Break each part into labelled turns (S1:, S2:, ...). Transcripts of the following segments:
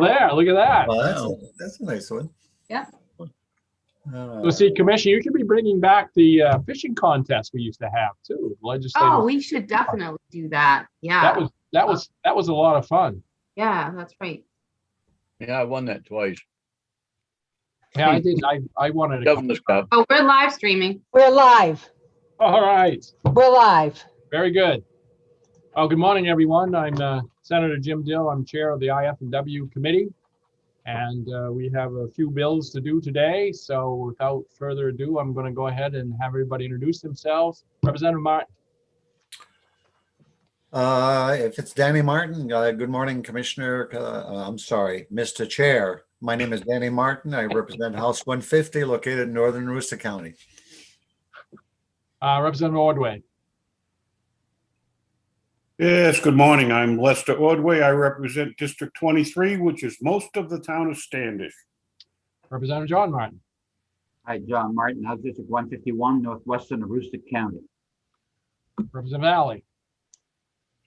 S1: there. Look at that.
S2: Well, that's a nice one.
S3: Yeah.
S1: So see, Commissioner, you should be bringing back the fishing contest we used to have too. Legislative.
S3: Oh, we should definitely do that. Yeah.
S1: That was a lot of fun.
S3: Yeah, that's right.
S4: Yeah, I won that twice.
S1: Yeah, I did. I wanted to.
S4: Governor's Cup.
S3: Oh, we're live streaming.
S5: We're live.
S1: All right.
S5: We're live.
S1: Very good. Oh, good morning, everyone. I'm Senator Jim Dill. I'm chair of the IFW committee. And we have a few bills to do today. So without further ado, I'm going to go ahead and have everybody introduce themselves. Representative Martin.
S2: If it's Danny Martin, good morning, Commissioner. I'm sorry, Mr. Chair. My name is Danny Martin. I represent House 150 located in northern Worcester County.
S1: Representative Ordway.
S6: Yes, good morning. I'm Lester Ordway. I represent District 23, which is most of the town of Standish.
S1: Representative John Martin.
S7: Hi, John Martin, House District 151, northwestern of Aroostook County.
S1: Representative Alley.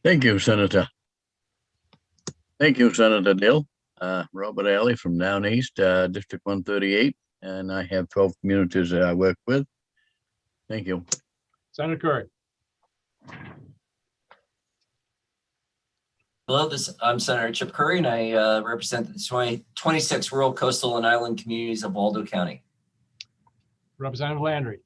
S4: Thank you, Senator. Thank you, Senator Dill. Robert Alley from down east, District 138, and I have 12 communities that I work with. Thank you.
S1: Senator Curry.
S8: Hello, I'm Senator Chip Curry, and I represent the 26 rural, coastal, and island communities of Waldo County.
S1: Representative Landry.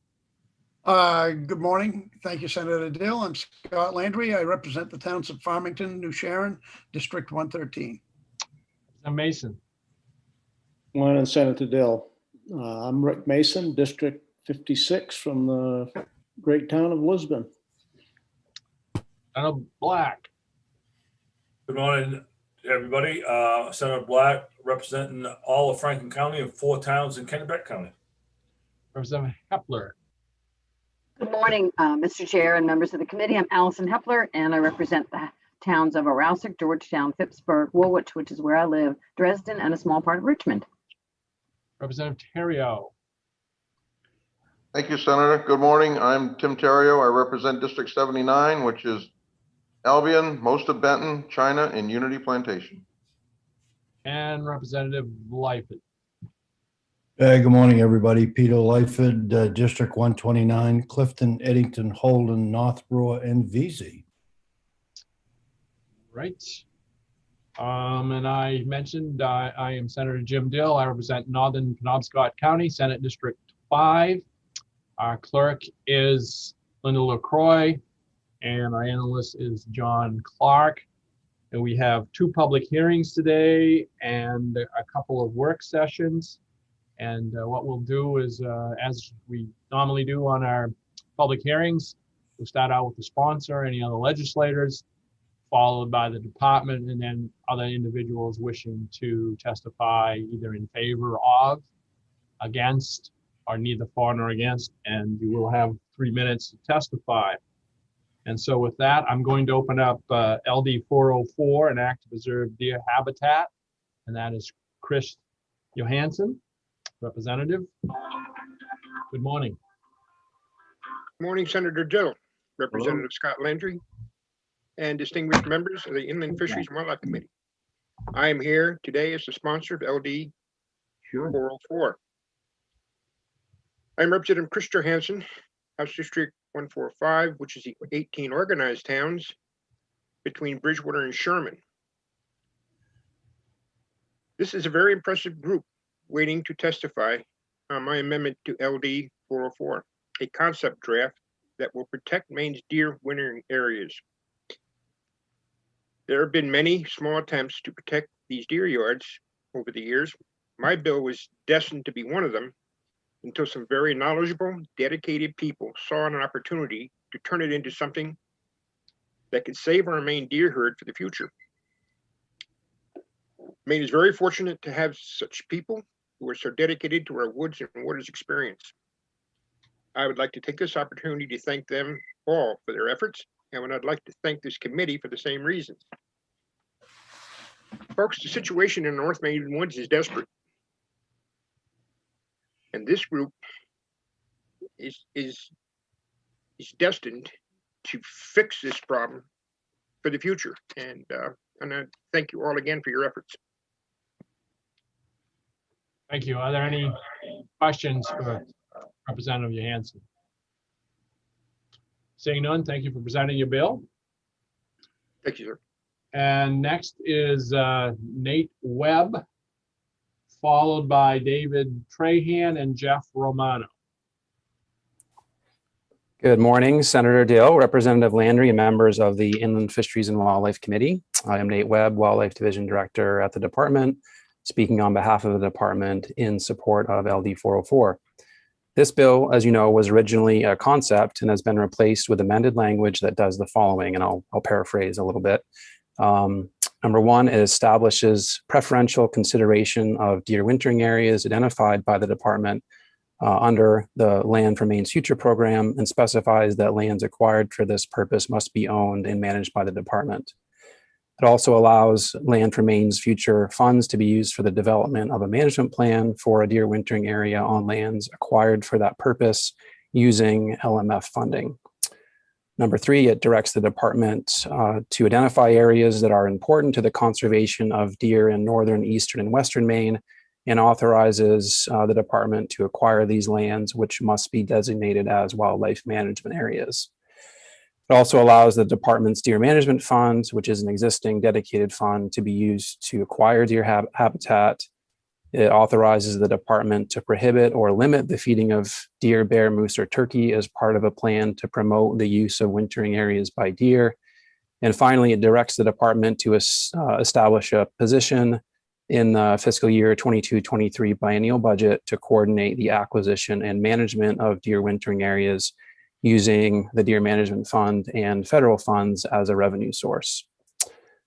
S9: Good morning. Thank you, Senator Dill. I'm Scott Landry. I represent the towns of Farmington, New Sharon, District 113.
S1: Representative Mason.
S10: Morning, Senator Dill. I'm Rick Mason, District 56 from the great town of Lisbon.
S1: Senator Black.
S11: Good morning, everybody. Senator Black, representing all of Franklin County and 4 towns in Kennebec County.
S1: Representative Hepler.
S12: Good morning, Mr. Chair and members of the committee. I'm Allison Hepler, and I represent the towns of Aroustic, Georgetown, Phippsburg, Woolwich, which is where I live, Dresden, and a small part of Richmond.
S1: Representative Terrio.
S13: Thank you, Senator. Good morning. I'm Tim Terrio. I represent District 79, which is Albion, most of Benton, China, and Unity Plantation.
S1: And Representative Lyford.
S14: Good morning, everybody. Peter Lyford, District 129, Clifton, Eddington, Holden, North Brewer, and Vesey.
S1: Right. And I mentioned I am Senator Jim Dill. I represent Northern Penobscot County, Senate District 5. Our clerk is Linda LaCroix, and our analyst is John Clark. And we have 2 public hearings today and a couple of work sessions. And what we'll do is, as we normally do on our public hearings, we'll start out with the sponsor, any other legislators, followed by the department, and then other individuals wishing to testify either in favor of, against, or neither for nor against, and you will have 3 minutes to testify. And so with that, I'm going to open up LD 404, an act to preserve deer habitat, and that is Chris Johansson, representative. Good morning.
S15: Good morning, Senator Dill, Representative Scott Landry, and distinguished members of the Inland Fisheries and Wildlife Committee. I am here today as the sponsor of LD 404. I'm Representative Chris Johansson, House District 145, which is the 18 organized towns between Bridgewater and Sherman. This is a very impressive group waiting to testify on my amendment to LD 404, a concept draft that will protect Maine's deer wintering areas. There have been many small attempts to protect these deer yards over the years. My bill was destined to be one of them until some very knowledgeable, dedicated people saw an opportunity to turn it into something that could save our Maine deer herd for the future. Maine is very fortunate to have such people who are so dedicated to our woods and waters experience. I would like to take this opportunity to thank them all for their efforts, and I'd like to thank this committee for the same reasons. Folks, the situation in North Maine woods is desperate. And this group is destined to fix this problem for the future. And I thank you all again for your efforts.
S1: Thank you. Are there any questions for Representative Johansson? Seeing none, thank you for presenting your bill.
S15: Thank you, sir.
S1: And next is Nate Webb, followed by David Trahan and Jeff Romano.
S5: Good morning, Senator Dill, Representative Landry, and members of the Inland Fisheries and Wildlife Committee. I am Nate Webb, Wildlife Division Director at the department, speaking on behalf of the department in support of LD 404. This bill, as you know, was originally a concept and has been replaced with amended language that does the following, and I'll paraphrase a little bit. Number one, it establishes preferential consideration of deer wintering areas identified by the department under the Land for Maine's Future program, and specifies that lands acquired for this purpose must be owned and managed by the department. It also allows Land for Maine's Future funds to be used for the development of a management plan for a deer wintering area on lands acquired for that purpose using LMF funding. Number three, it directs the department to identify areas that are important to the conservation of deer in northern, eastern, and western Maine, and authorizes the department to acquire these lands, which must be designated as wildlife management areas. It also allows the department's deer management fund, which is an existing dedicated fund, to be used to acquire deer habitat. It authorizes the department to prohibit or limit the feeding of deer, bear, moose, or turkey as part of a plan to promote the use of wintering areas by deer. And finally, it directs the department to establish a position in the fiscal year 22-23 biennial budget to coordinate the acquisition and management of deer wintering areas using the Deer Management Fund and federal funds as a revenue source.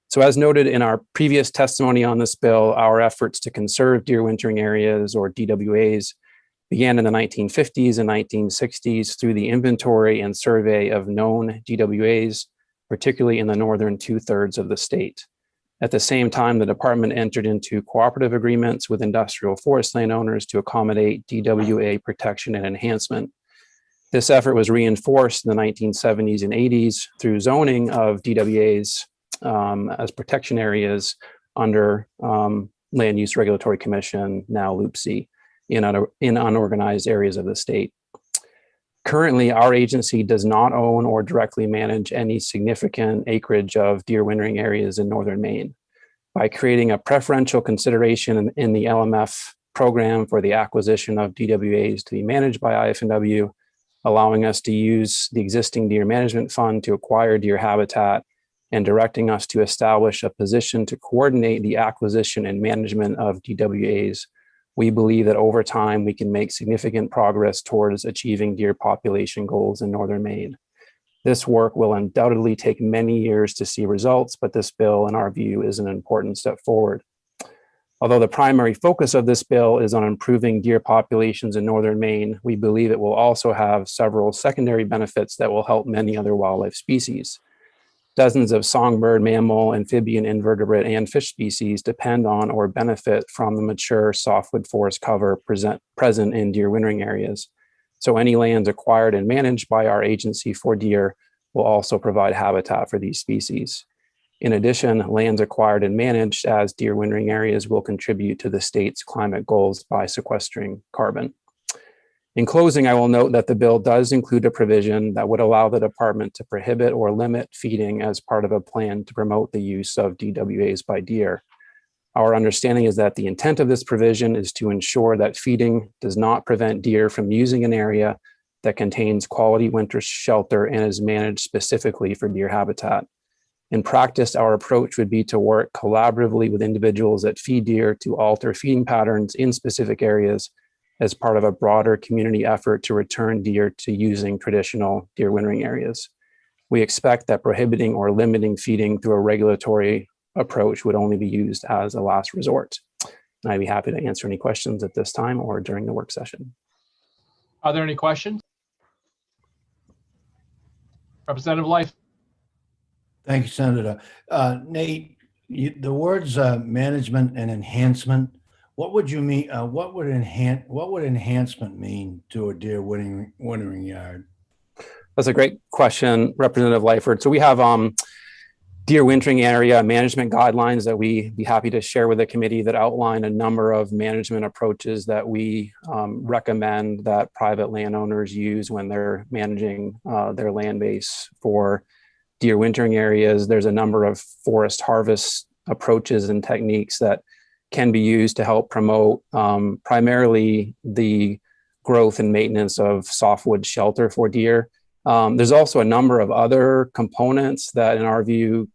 S5: So as noted in our previous testimony on this bill, our efforts to conserve deer wintering areas, or DWAs, began in the 1950s and 1960s through the inventory and survey of known DWAs, particularly in the northern 2/3 of the state. At the same time, the department entered into cooperative agreements with industrial forest landowners to accommodate DWA protection and enhancement. This effort was reinforced in the 1970s and 80s through zoning of DWAs as protection areas under Land Use Regulatory Commission, now LUPC, in unorganized areas of the state. Currently, our agency does not own or directly manage any significant acreage of deer wintering areas in northern Maine. By creating a preferential consideration in the LMF program for the acquisition of DWAs to be managed by IFW, allowing us to use the existing deer management fund to acquire deer habitat, and directing us to establish a position to coordinate the acquisition and management of DWAs, we believe that over time we can make significant progress towards achieving deer population goals in northern Maine. This work will undoubtedly take many years to see results, but this bill, in our view, is an important step forward. Although the primary focus of this bill is on improving deer populations in northern Maine, we believe it will also have several secondary benefits that will help many other wildlife species. Dozens of songbird, mammal, amphibian, invertebrate, and fish species depend on or benefit from the mature softwood forest cover present in deer wintering areas. So any lands acquired and managed by our agency for deer will also provide habitat for these species. In addition, lands acquired and managed as deer wintering areas will contribute to the state's climate goals by sequestering carbon. In closing, I will note that the bill does include a provision that would allow the department to prohibit or limit feeding as part of a plan to promote the use of DWAs by deer. Our understanding is that the intent of this provision is to ensure that feeding does not prevent deer from using an area that contains quality winter shelter and is managed specifically for deer habitat. In practice, our approach would be to work collaboratively with individuals that feed deer to alter feeding patterns in specific areas as part of a broader community effort to return deer to using traditional deer wintering areas. We expect that prohibiting or limiting feeding through a regulatory approach would only be used as a last resort. And I'd be happy to answer any questions at this time or during the work session.
S1: Are there any questions? Representative Life.
S14: Thank you, Senator. Nate, the words management and enhancement, what would you mean? What would enhancement mean to a deer wintering yard?
S5: That's a great question, Representative Lyford. So we have deer wintering area management guidelines that we'd be happy to share with the committee that outline a number of management approaches that we recommend that private landowners use when they're managing their land base for deer wintering areas. There's a number of forest harvest approaches and techniques that can be used to help promote primarily the growth and maintenance of softwood shelter for deer. There's also a number of other components that in our view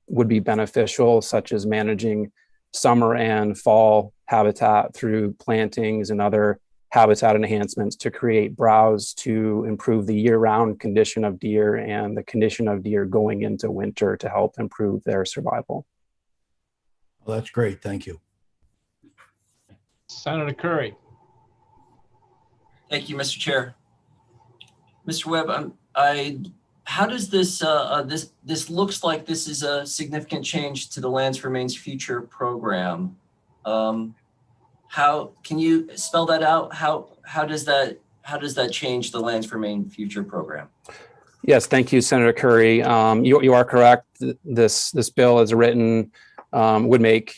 S5: would be beneficial, such as managing summer and fall habitat through plantings and other habitat enhancements to create browse to improve the year-round condition of deer and the condition of deer going into winter to help improve their survival.
S14: Well, that's great. Thank you.
S1: Senator Curry.
S8: Thank you, Mr. Chair. Mr. Webb, how does this, this looks like this is a significant change to the Lands for Maine's Future program. How can you spell that out? How does that change the Lands for Maine Future program?
S5: Yes, thank you, Senator Curry. You are correct. This bill as written would make,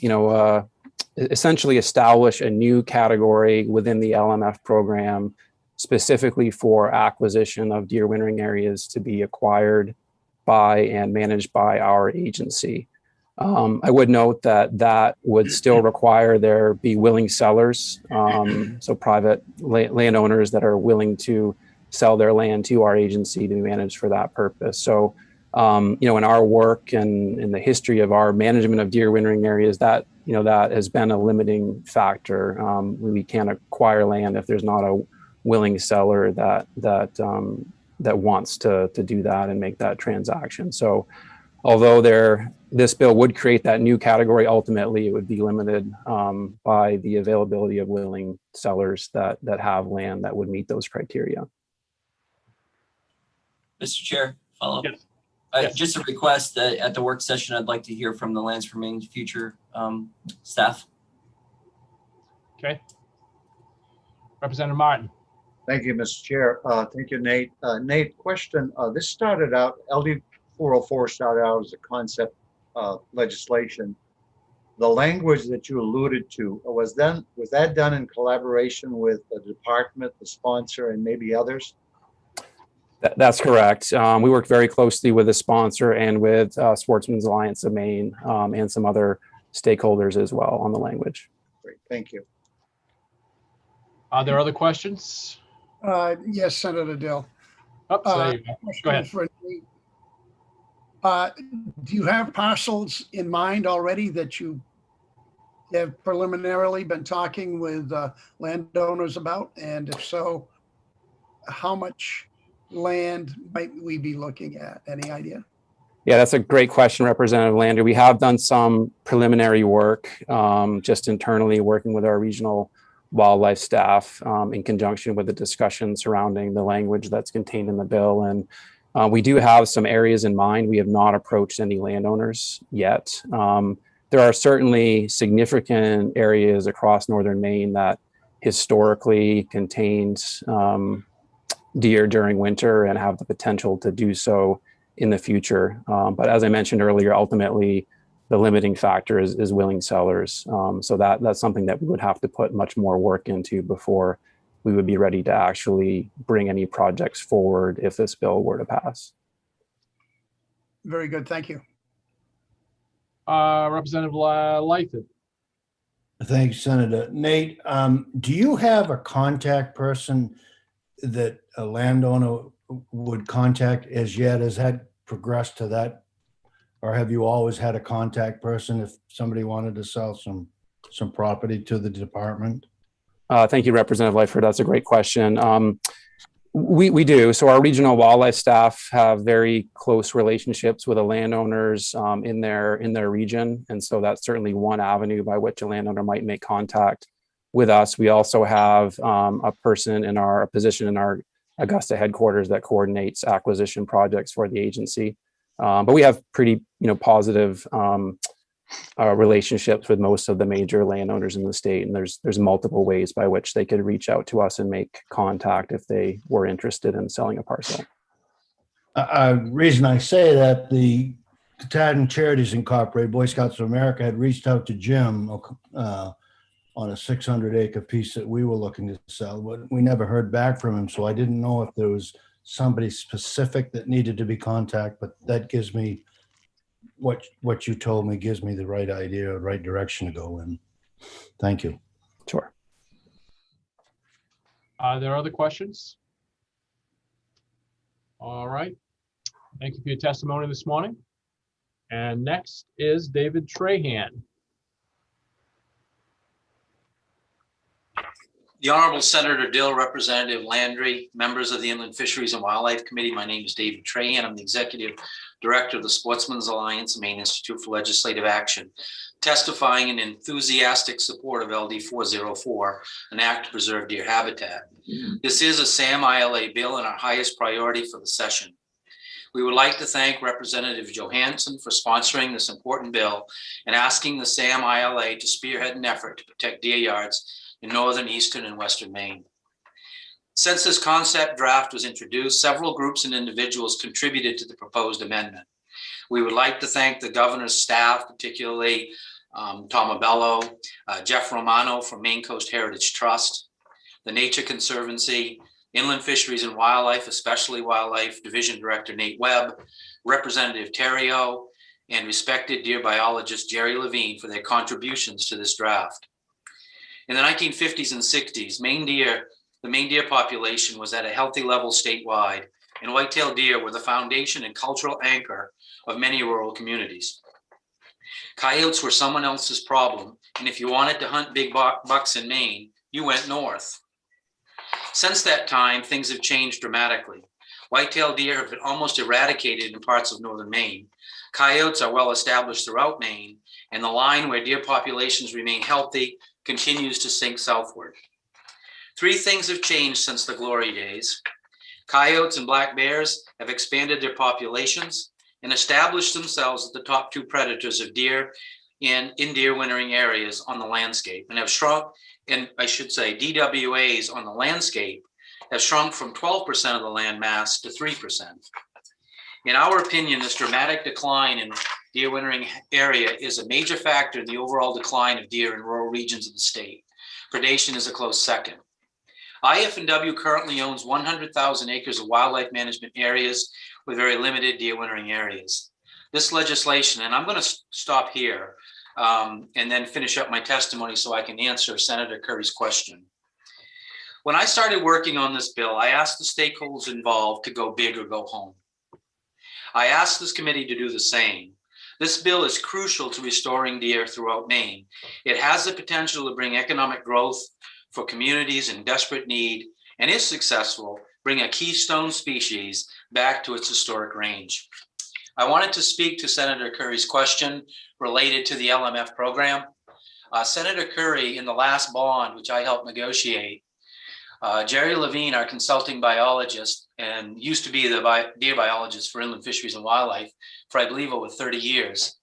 S5: essentially establish a new category within the LMF program specifically for acquisition of deer wintering areas to be acquired by and managed by our agency. I would note that would still require there be willing sellers, so private landowners that are willing to sell their land to our agency to be managed for that purpose. So, in our work and in the history of our management of deer wintering areas, that has been a limiting factor. We can't acquire land if there's not a willing seller that wants to do that and make that transaction. So, although this bill would create that new category, ultimately it would be limited by the availability of willing sellers that have land that would meet those criteria.
S8: Mr. Chair, follow up.
S1: Yes.
S8: Yes. Just a request that at the work session, I'd like to hear from the Lands for Maine Future staff.
S1: Okay. Representative Martin.
S2: Thank you, Mr. Chair. Thank you, Nate. Nate, question. This started out, LD 404 started out as a concept legislation. The language that you alluded to, was that done in collaboration with the department, the sponsor, and maybe others?
S5: That's correct. We worked very closely with the sponsor and with Sportsmen's Alliance of Maine and some other stakeholders as well on the language.
S2: Great, thank you.
S1: Are there other questions?
S9: Yes, Senator Dill.
S1: Oh, there you go. Go ahead.
S9: Do you have parcels in mind already that you have preliminarily been talking with landowners about? And if so, how much land might we be looking at? Any idea?
S5: Yeah, that's a great question, Representative Landry. We have done some preliminary work just internally working with our regional wildlife staff in conjunction with the discussion surrounding the language that's contained in the bill. And we do have some areas in mind. We have not approached any landowners yet. There are certainly significant areas across northern Maine that historically contained deer during winter and have the potential to do so in the future. But as I mentioned earlier, ultimately, the limiting factor is willing sellers. So that's something that we would have to put much more work into before we would be ready to actually bring any projects forward if this bill were to pass.
S9: Very good. Thank you.
S1: Representative Lythen.
S14: Thanks, Senator. Nate, do you have a contact person that a landowner would contact as yet? Has that progressed to that? Or have you always had a contact person if somebody wanted to sell some property to the department?
S5: Thank you, Representative Lightford. That's a great question. We do. So our regional wildlife staff have very close relationships with the landowners in their region. And so that's certainly one avenue by which a landowner might make contact with us. We also have a position in our Augusta headquarters that coordinates acquisition projects for the agency. But we have pretty, positive relationships with most of the major landowners in the state, and there's multiple ways by which they could reach out to us and make contact if they were interested in selling a parcel.
S14: Reason I say that, the Katahdin Charities Incorporated, Boy Scouts of America, had reached out to Jim on a 600-acre piece that we were looking to sell, but we never heard back from him. So I didn't know if there was somebody specific that needed to be contacted, but that gives me, what you told me gives me the right idea, right direction to go in. Thank you.
S5: Sure.
S1: Are there other questions? All right. Thank you for your testimony this morning. And next is David Trahan.
S16: The Honorable Senator Dill, Representative Landry, members of the Inland Fisheries and Wildlife Committee. My name is David Trahan. I'm the Executive Director of the Sportsmen's Alliance, Maine Institute for Legislative Action, testifying in enthusiastic support of LD 404, an act to preserve deer habitat. This is a SAM ILA bill and our highest priority for the session. We would like to thank Representative Johansson for sponsoring this important bill and asking the SAM ILA to spearhead an effort to protect deer yards in northern, eastern, and western Maine. Since this concept draft was introduced, several groups and individuals contributed to the proposed amendment. We would like to thank the governor's staff, particularly Tom Abello, Jeff Romano from Maine Coast Heritage Trust, the Nature Conservancy, Inland Fisheries and Wildlife, especially Wildlife Division Director Nate Webb, Representative Terrio, and respected deer biologist Jerry Levine for their contributions to this draft. In the 1950s and 60s, the Maine deer population was at a healthy level statewide, and white-tailed deer were the foundation and cultural anchor of many rural communities. Coyotes were someone else's problem, and if you wanted to hunt big bucks in Maine, you went north. Since that time, things have changed dramatically. White-tailed deer have been almost eradicated in parts of northern Maine. Coyotes are well established throughout Maine, and the line where deer populations remain healthy continues to sink southward. Three things have changed since the glory days. Coyotes and black bears have expanded their populations and established themselves as the top two predators of deer in deer wintering areas on the landscape, and have shrunk, and I should say DWAs on the landscape have shrunk from 12% of the land mass to 3%. In our opinion, this dramatic decline in deer wintering area is a major factor in the overall decline of deer in rural regions of the state. Predation is a close second. IFW currently owns 100,000 acres of wildlife management areas with very limited deer wintering areas. This legislation, and I'm going to stop here and then finish up my testimony so I can answer Senator Curry's question. When I started working on this bill, I asked the stakeholders involved to go big or go home. I asked this committee to do the same. This bill is crucial to restoring deer throughout Maine. It has the potential to bring economic growth for communities in desperate need, and if successful, bring a keystone species back to its historic range. I wanted to speak to Senator Curry's question related to the LMF program. Senator Curry, in the last bond, which I helped negotiate, Jerry Levine, our consulting biologist, and used to be the deer biologist for Inland Fisheries and Wildlife for, I believe, over 30 years,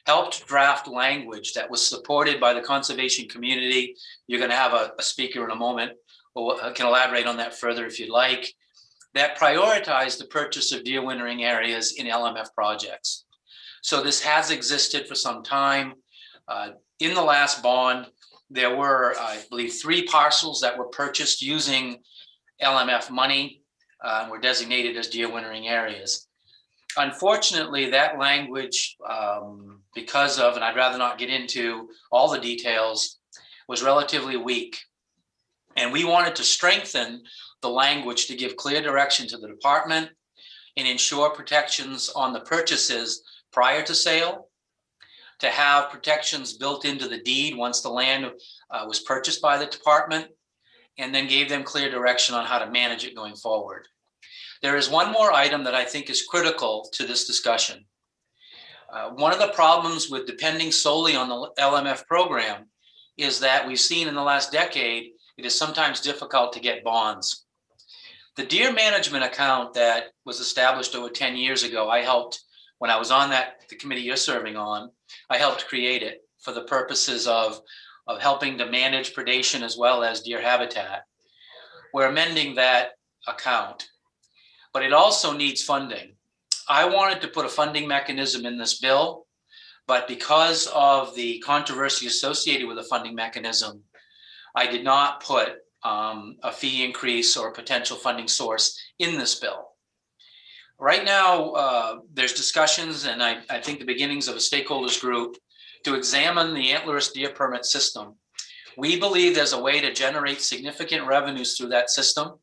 S16: helped draft language that was supported by the conservation community. You're going to have a speaker in a moment who can elaborate on that further if you'd like, that prioritized the purchase of deer wintering areas in LMF projects. So this has existed for some time. In the last bond, there were, I believe, 3 parcels that were purchased using LMF money, were designated as deer wintering areas. Unfortunately, that language, because of, and I'd rather not get into all the details, was relatively weak. And we wanted to strengthen the language to give clear direction to the department and ensure protections on the purchases prior to sale, to have protections built into the deed once the land was purchased by the department, and then gave them clear direction on how to manage it going forward. There is one more item that I think is critical to this discussion. One of the problems with depending solely on the LMF program is that we've seen in the last decade, it is sometimes difficult to get bonds. The deer management account that was established over 10 years ago, I helped, when I was on the committee you're serving on, I helped create it for the purposes of helping to manage predation as well as deer habitat. We're amending that account, but it also needs funding. I wanted to put a funding mechanism in this bill, but because of the controversy associated with the funding mechanism, I did not put a fee increase or a potential funding source in this bill. Right now, there's discussions, and I think the beginnings of a stakeholders group to examine the antlerless deer permit system. We believe there's a way to generate significant revenues through that system.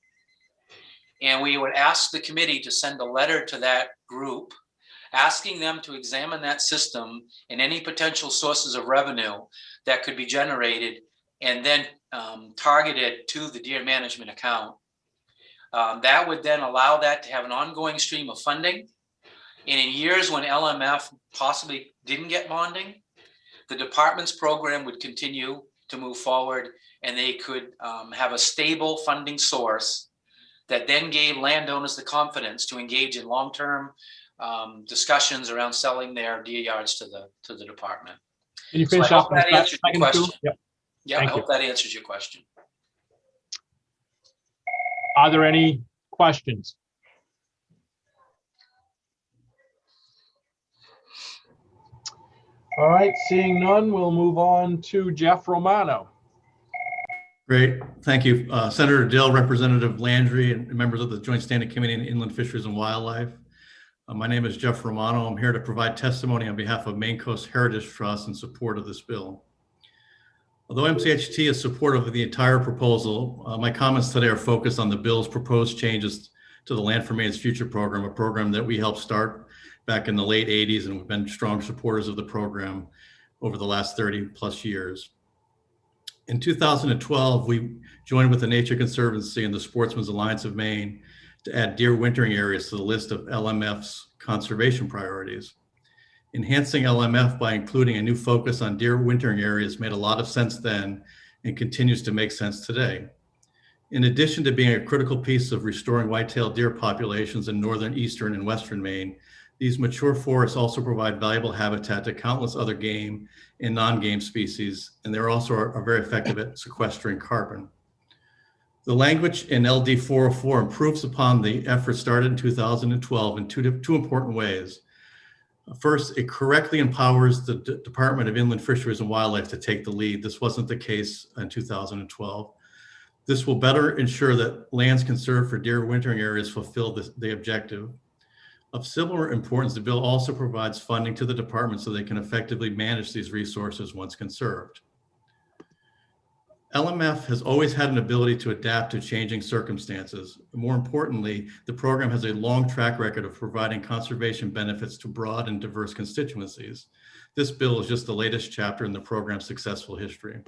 S16: And we would ask the committee to send a letter to that group, asking them to examine that system and any potential sources of revenue that could be generated, and then targeted to the deer management account. That would then allow that to have an ongoing stream of funding. And in years when LMF possibly didn't get bonding, the department's program would continue to move forward, and they could have a stable funding source that then gave landowners the confidence to engage in long-term discussions around selling their deer yards to the department.
S1: Can you
S16: So I
S1: finish
S16: hope
S1: up?
S16: that answers your question.
S1: Yep.
S16: Yeah, I
S1: Thank you.
S16: hope that answers your question.
S1: Are there any questions? All right, seeing none, we'll move on to Jeff Romano.
S17: Great, thank you. Senator Dill, Representative Landry, and members of the Joint Standing Committee on Inland Fisheries and Wildlife. My name is Jeff Romano. I'm here to provide testimony on behalf of Maine Coast Heritage Trust in support of this bill. Although MCHT is supportive of the entire proposal, my comments today are focused on the bill's proposed changes to the Land for Maine's Future program, a program that we helped start back in the late 80s, and we've been strong supporters of the program over the last 30 plus years. In 2012, we joined with the Nature Conservancy and the Sportsmen's Alliance of Maine to add deer wintering areas to the list of LMF's conservation priorities. Enhancing LMF by including a new focus on deer wintering areas made a lot of sense then and continues to make sense today. In addition to being a critical piece of restoring white-tailed deer populations in northern, eastern, and western Maine, these mature forests also provide valuable habitat to countless other game and non-game species, and they're also are very effective at sequestering carbon. The language in LD 404 improves upon the effort started in 2012 in two important ways. First, it correctly empowers the Department of Inland Fisheries and Wildlife to take the lead. This wasn't the case in 2012. This will better ensure that lands conserved for deer wintering areas fulfill the objective. Of similar importance, the bill also provides funding to the department so they can effectively manage these resources once conserved. LMF has always had an ability to adapt to changing circumstances. More importantly, the program has a long track record of providing conservation benefits to broad and diverse constituencies. This bill is just the latest chapter in the program's successful history.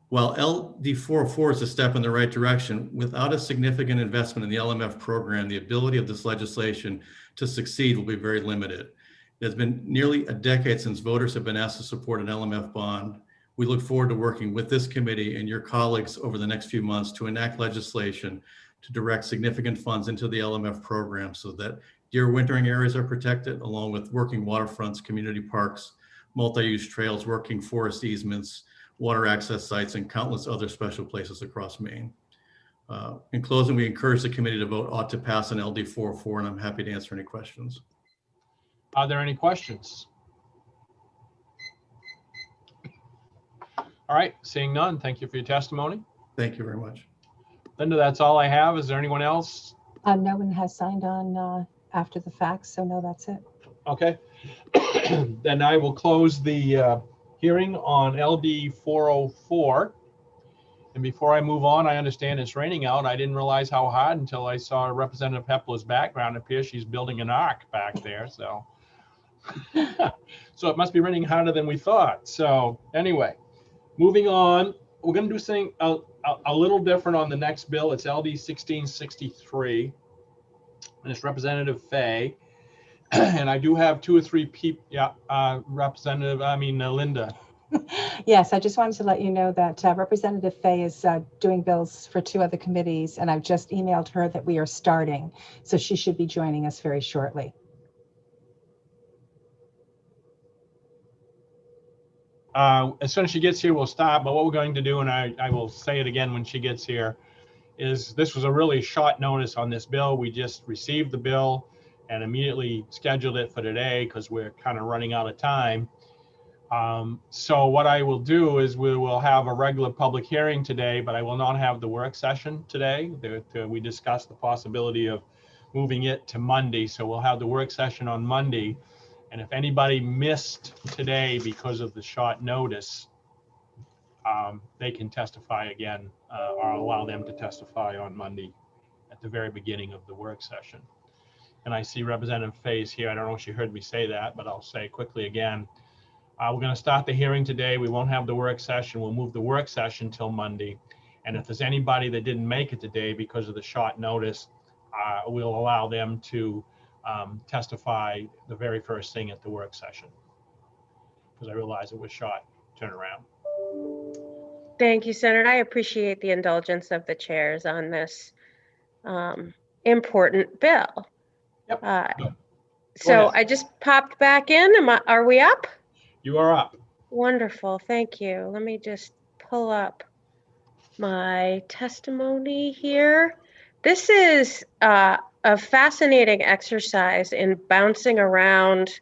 S17: While LD 404 is a step in the right direction, without a significant investment in the LMF program, the ability of this legislation to succeed will be very limited. It has been nearly a decade since voters have been asked to support an LMF bond. We look forward to working with this committee and your colleagues over the next few months to enact legislation to direct significant funds into the LMF program so that deer wintering areas are protected, along with working waterfronts, community parks, multi-use trails, working forest easements, water access sites, and countless other special places across Maine. In closing, we encourage the committee to vote ought to pass an LD 404, and I'm happy to answer any questions.
S1: Are there any questions? All right, seeing none, thank you for your testimony.
S17: Thank you very much.
S1: Linda, that's all I have. Is there anyone else?
S18: No one has signed on after the fact, so no, that's it.
S1: Okay. Then I will close the hearing on LD 404. And before I move on, I understand it's raining out. I didn't realize how hard until I saw Representative Hepler's background appear. She's building an ark back there, so. So it must be raining harder than we thought. So anyway, moving on, we're going to do something a little different on the next bill. It's LD 1663, and it's Representative Fay. And I do have two or three people, Linda.
S18: Yes, I just wanted to let you know that Representative Fay is doing bills for two other committees, and I've just emailed her that we are starting. So she should be joining us very shortly.
S1: As soon as she gets here, we'll stop. But what we're going to do, and I will say it again when she gets here, is this was a really short notice on this bill. We just received the bill. and immediately scheduled it for today because we're kind of running out of time. So what I will do is we will have a regular public hearing today, but I will not have the work session today. We discussed the possibility of moving it to Monday. So we'll have the work session on Monday. And if anybody missed today because of the short notice, they can testify again, or allow them to testify on Monday at the very beginning of the work session. And I see Representative Faye here. I don't know if she heard me say that, but I'll say quickly again. We're going to start the hearing today. We won't have the work session. We'll move the work session till Monday. And if there's anybody that didn't make it today because of the short notice, we'll allow them to testify the very first thing at the work session, because I realize it was short turnaround.
S19: Thank you, Senator. I appreciate the indulgence of the chairs on this important bill.
S1: Yep.
S19: So I just popped back in. Are we up?
S1: You are up.
S19: Wonderful. Thank you. Let me just pull up my testimony here. This is a fascinating exercise in bouncing around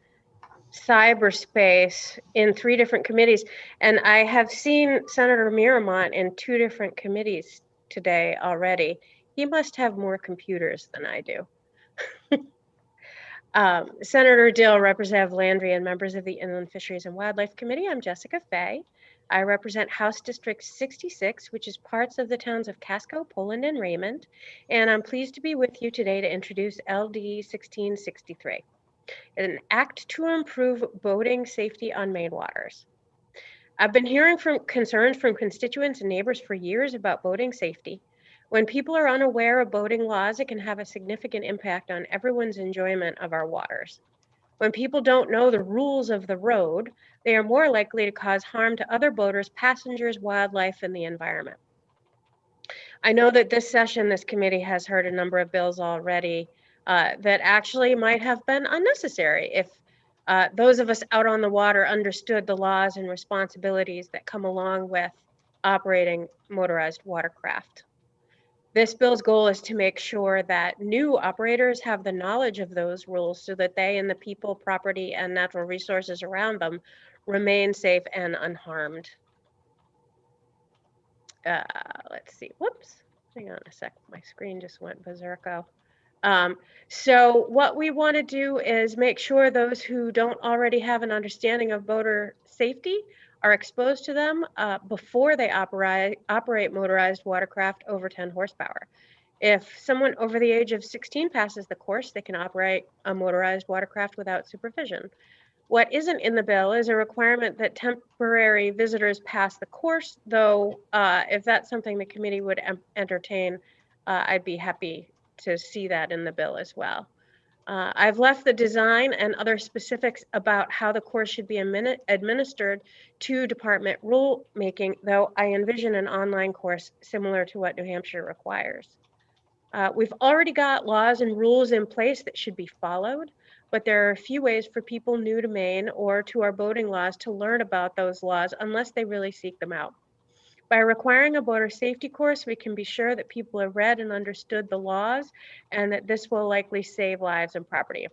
S19: cyberspace in 3 different committees. And I have seen Senator Miramont in 2 different committees today already. He must have more computers than I do. Senator Dill, Representative Landry, and members of the Inland Fisheries and Wildlife Committee, I'm Jessica Fay. I represent House District 66, which is parts of the towns of Casco, Poland, and Raymond. And I'm pleased to be with you today to introduce LD 1663. An act to improve boating safety on main waters. I've been hearing concerns from constituents and neighbors for years about boating safety. When people are unaware of boating laws, it can have a significant impact on everyone's enjoyment of our waters. When people don't know the rules of the road, they are more likely to cause harm to other boaters, passengers, wildlife, and the environment. I know that this session, this committee has heard a number of bills already that actually might have been unnecessary if those of us out on the water understood the laws and responsibilities that come along with operating motorized watercraft. This bill's goal is to make sure that new operators have the knowledge of those rules so that they and the people, property, and natural resources around them remain safe and unharmed. Let's see, whoops, hang on a sec, my screen just went berserko. So what we want to do is make sure those who don't already have an understanding of boater safety are exposed to them before they operate motorized watercraft over 10 horsepower. If someone over the age of 16 passes the course, they can operate a motorized watercraft without supervision. What isn't in the bill is a requirement that temporary visitors pass the course, though if that's something the committee would entertain, I'd be happy to see that in the bill as well. I've left the design and other specifics about how the course should be administered to department rulemaking, though I envision an online course similar to what New Hampshire requires. We've already got laws and rules in place that should be followed, but there are a few ways for people new to Maine or to our boating laws to learn about those laws unless they really seek them out. By requiring a boater safety course, we can be sure that people have read and understood the laws and that this will likely save lives and property.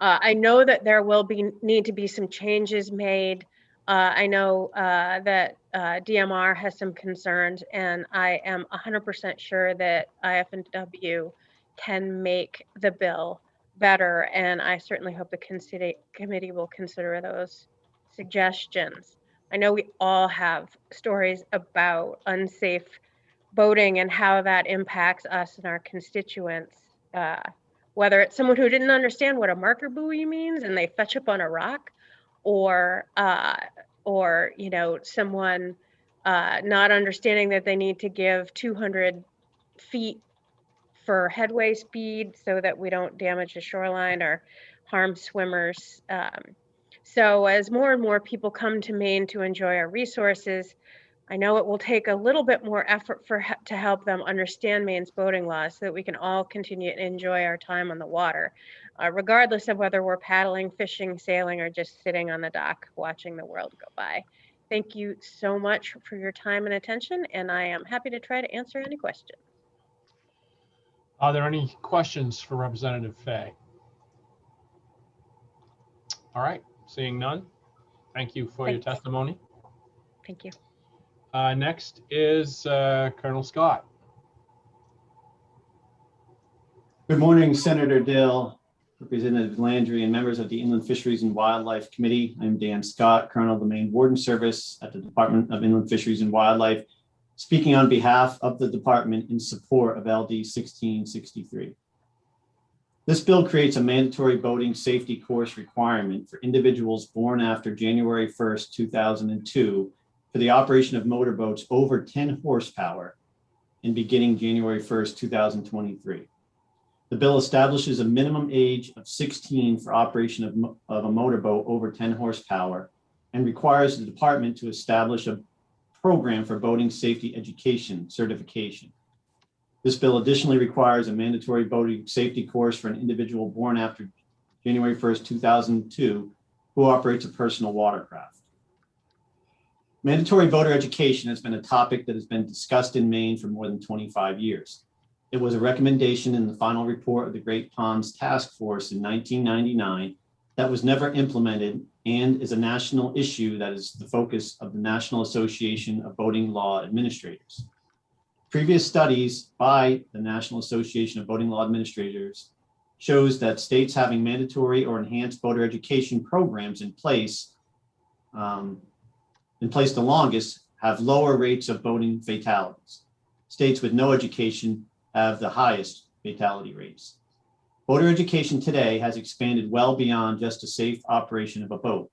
S19: I know that there will need to be some changes made. I know that DMR has some concerns, and I am 100% sure that IFW can make the bill better, and I certainly hope the committee will consider those suggestions. I know we all have stories about unsafe boating and how that impacts us and our constituents. Whether it's someone who didn't understand what a marker buoy means and they fetch up on a rock, or you know, someone not understanding that they need to give 200 feet for headway speed so that we don't damage the shoreline or harm swimmers. So as more and more people come to Maine to enjoy our resources, I know it will take a little bit more effort to help them understand Maine's boating laws so that we can all continue to enjoy our time on the water, regardless of whether we're paddling, fishing, sailing, or just sitting on the dock watching the world go by. Thank you so much for your time and attention, and I am happy to try to answer any questions.
S1: Are there any questions for Representative Fay? All right, seeing none. Thank you for your
S19: Thanks.
S1: testimony.
S19: Thank you.
S1: Next is Colonel Scott.
S20: Good morning, Senator Dill, Representative Landry, and members of the Inland Fisheries and Wildlife Committee. I'm Dan Scott, Colonel of the Maine Warden Service at the Department of Inland Fisheries and Wildlife, speaking on behalf of the department in support of LD 1663. This bill creates a mandatory boating safety course requirement for individuals born after January 1st, 2002 for the operation of motorboats over 10 horsepower and beginning January 1st, 2023. The bill establishes a minimum age of 16 for operation of a motorboat over 10 horsepower and requires the department to establish a program for boating safety education certification. This bill additionally requires a mandatory boating safety course for an individual born after January 1st, 2002, who operates a personal watercraft. Mandatory boater education has been a topic that has been discussed in Maine for more than 25 years. It was a recommendation in the final report of the Great Ponds Task Force in 1999 that was never implemented and is a national issue that is the focus of the National Association of Boating Law Administrators. Previous studies by the National Association of Boating Law Administrators shows that states having mandatory or enhanced boater education programs in place the longest have lower rates of boating fatalities. States with no education have the highest fatality rates. Boater education today has expanded well beyond just a safe operation of a boat.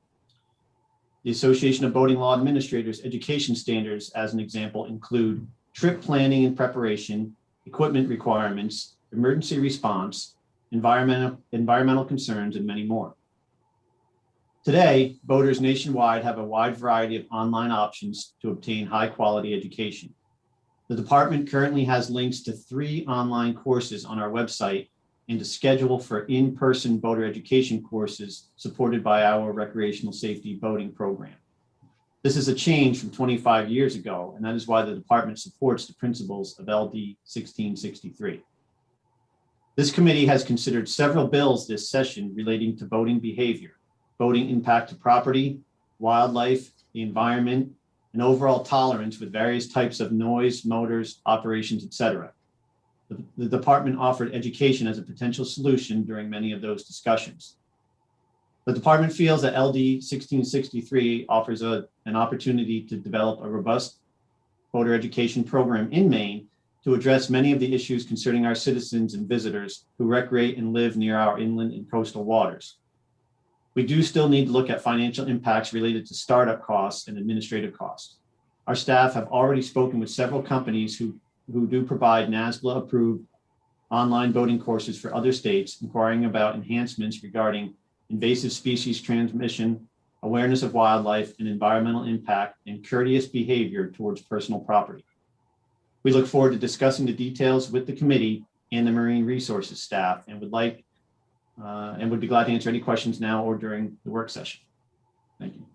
S20: The Association of Boating Law Administrators education standards, as an example, include trip planning and preparation, equipment requirements, emergency response, environmental concerns, and many more. Today, boaters nationwide have a wide variety of online options to obtain high-quality education. The department currently has links to 3 online courses on our website and a schedule for in-person boater education courses supported by our recreational safety boating program. This is a change from 25 years ago, and that is why the department supports the principles of LD 1663. This committee has considered several bills this session relating to boating behavior, boating impact to property, wildlife, the environment, and overall tolerance with various types of noise, motors, operations, etc. The department offered education as a potential solution during many of those discussions. The department feels that LD 1663 offers an opportunity to develop a robust boater education program in Maine to address many of the issues concerning our citizens and visitors who recreate and live near our inland and coastal waters. We do still need to look at financial impacts related to startup costs and administrative costs. Our staff have already spoken with several companies who do provide NASBLA-approved online boating courses for other states, inquiring about enhancements regarding invasive species transmission, awareness of wildlife and environmental impact, and courteous behavior towards personal property. We look forward to discussing the details with the committee and the Marine Resources staff and would be glad to answer any questions now or during the work session. Thank you.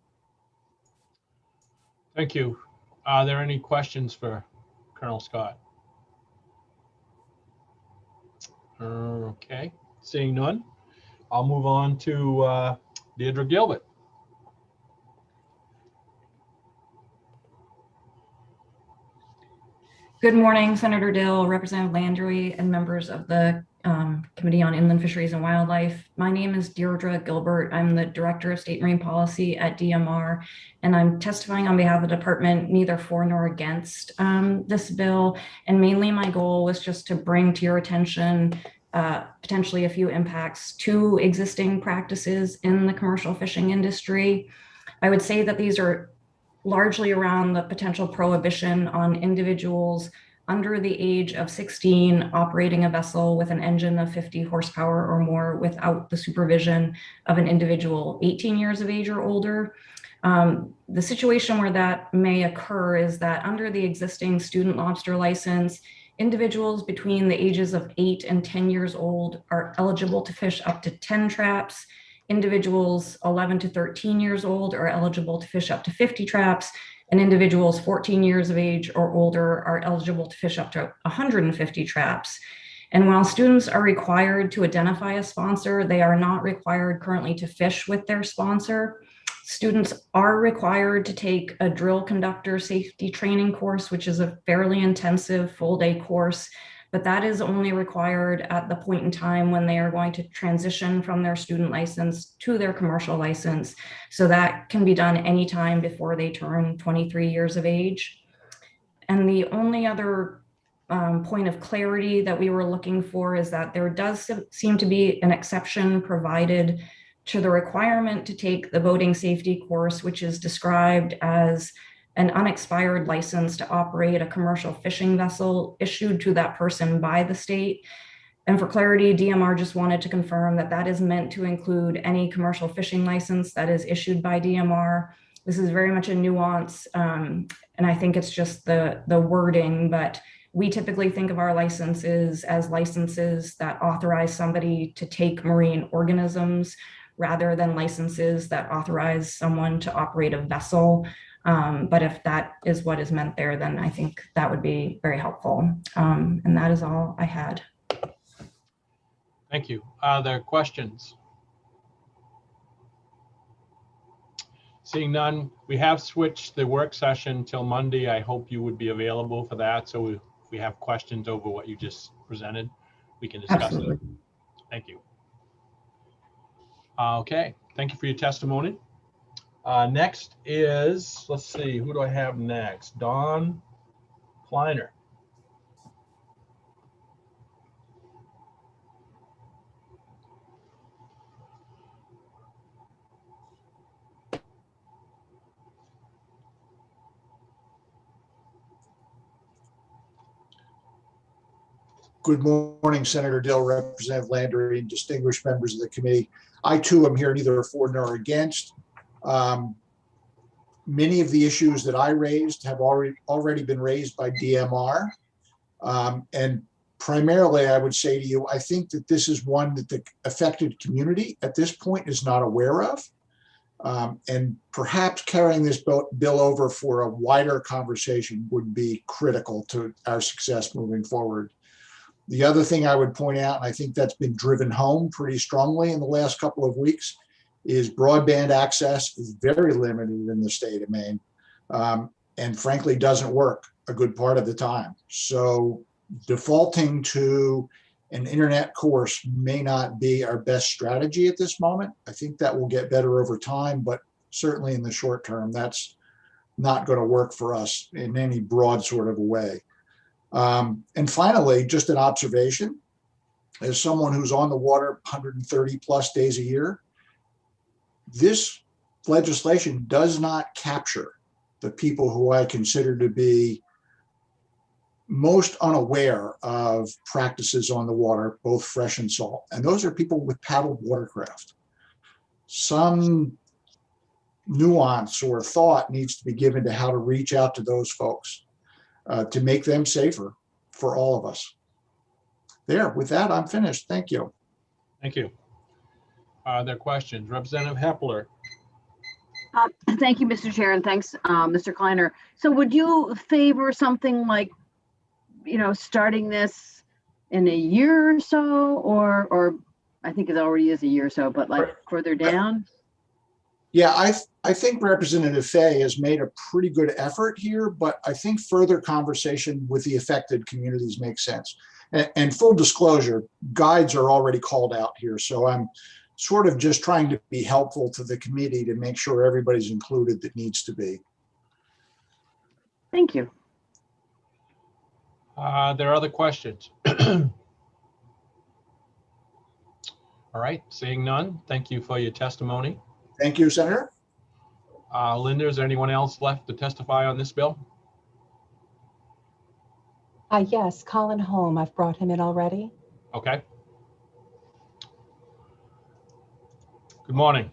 S1: Thank you. Are there any questions for Colonel Scott? Okay, seeing none, I'll move on to Deirdre Gilbert.
S21: Good morning, Senator Dill, Representative Landry, and members of the Committee on Inland Fisheries and Wildlife. My name is Deirdre Gilbert. I'm the Director of State Marine Policy at DMR, and I'm testifying on behalf of the department, neither for nor against this bill. And mainly my goal was just to bring to your attention potentially a few impacts to existing practices in the commercial fishing industry. I would say that these are largely around the potential prohibition on individuals under the age of 16 operating a vessel with an engine of 50 horsepower or more without the supervision of an individual 18 years of age or older. The situation where that may occur is that under the existing student lobster license, individuals between the ages of 8 and 10 years old are eligible to fish up to 10 traps. Individuals 11 to 13 years old are eligible to fish up to 50 traps, and individuals 14 years of age or older are eligible to fish up to 150 traps. And while students are required to identify a sponsor, they are not required currently to fish with their sponsor. Students are required to take a drill conductor safety training course, which is a fairly intensive full-day course, but that is only required at the point in time when they are going to transition from their student license to their commercial license. So that can be done anytime before they turn 23 years of age. And the only other point of clarity that we were looking for is that there does seem to be an exception provided to the requirement to take the boating safety course, which is described as an unexpired license to operate a commercial fishing vessel issued to that person by the state. And for clarity, DMR just wanted to confirm that that is meant to include any commercial fishing license that is issued by DMR. This is very much a nuance, and I think it's just the wording, but we typically think of our licenses as licenses that authorize somebody to take marine organisms rather than licenses that authorize someone to operate a vessel. But if that is what is meant there, then I think that would be very helpful. And that is all I had.
S1: Thank you. Are there questions? Seeing none, we have switched the work session till Monday. I hope you would be available for that. So if we have questions over what you just presented, we can discuss it. Thank you. Okay, thank you for your testimony. Next is, let's see, who do I have next? Don Kleiner.
S3: Good morning, Senator Dill, Representative Landry, and distinguished members of the committee. I too am here neither for nor against. Many of the issues that I raised have already been raised by DMR. And primarily, I would say to you, I think that this is one that the affected community at this point is not aware of. And perhaps carrying this bill over for a wider conversation would be critical to our success moving forward. The other thing I would point out, and I think that's been driven home pretty strongly in the last couple of weeks, is broadband access is very limited in the state of Maine, and frankly doesn't work a good part of the time. So defaulting to an internet course may not be our best strategy at this moment. I think that will get better over time, but certainly in the short term, that's not going to work for us in any broad sort of a way. And finally, just an observation, as someone who's on the water 130 plus days a year, this legislation does not capture the people who I consider to be most unaware of practices on the water, both fresh and salt. And those are people with paddled watercraft. Some nuance or thought needs to be given to how to reach out to those folks to make them safer for all of us. There, with that, I'm finished. Thank you.
S1: Thank you. Are there questions? Representative Hepler.
S12: Thank you, Mr. Chair, and thanks, Mr. Kleiner. So would you favor something like, you know, starting this in a year or so, or I think it already is a year or so, but like further down?
S3: Yeah, I think Representative Fay has made a pretty good effort here, but I think further conversation with the affected communities makes sense. And full disclosure, guides are already called out here. So I'm sort of just trying to be helpful to the committee to make sure everybody's included that needs to be.
S12: Thank you.
S1: There are other questions? All right, seeing none, thank you for your testimony.
S3: Thank you, Senator.
S1: Linda, is there anyone else left to testify on this bill?
S18: Yes, Colin Holm. I've brought him in already.
S1: Okay. Good morning.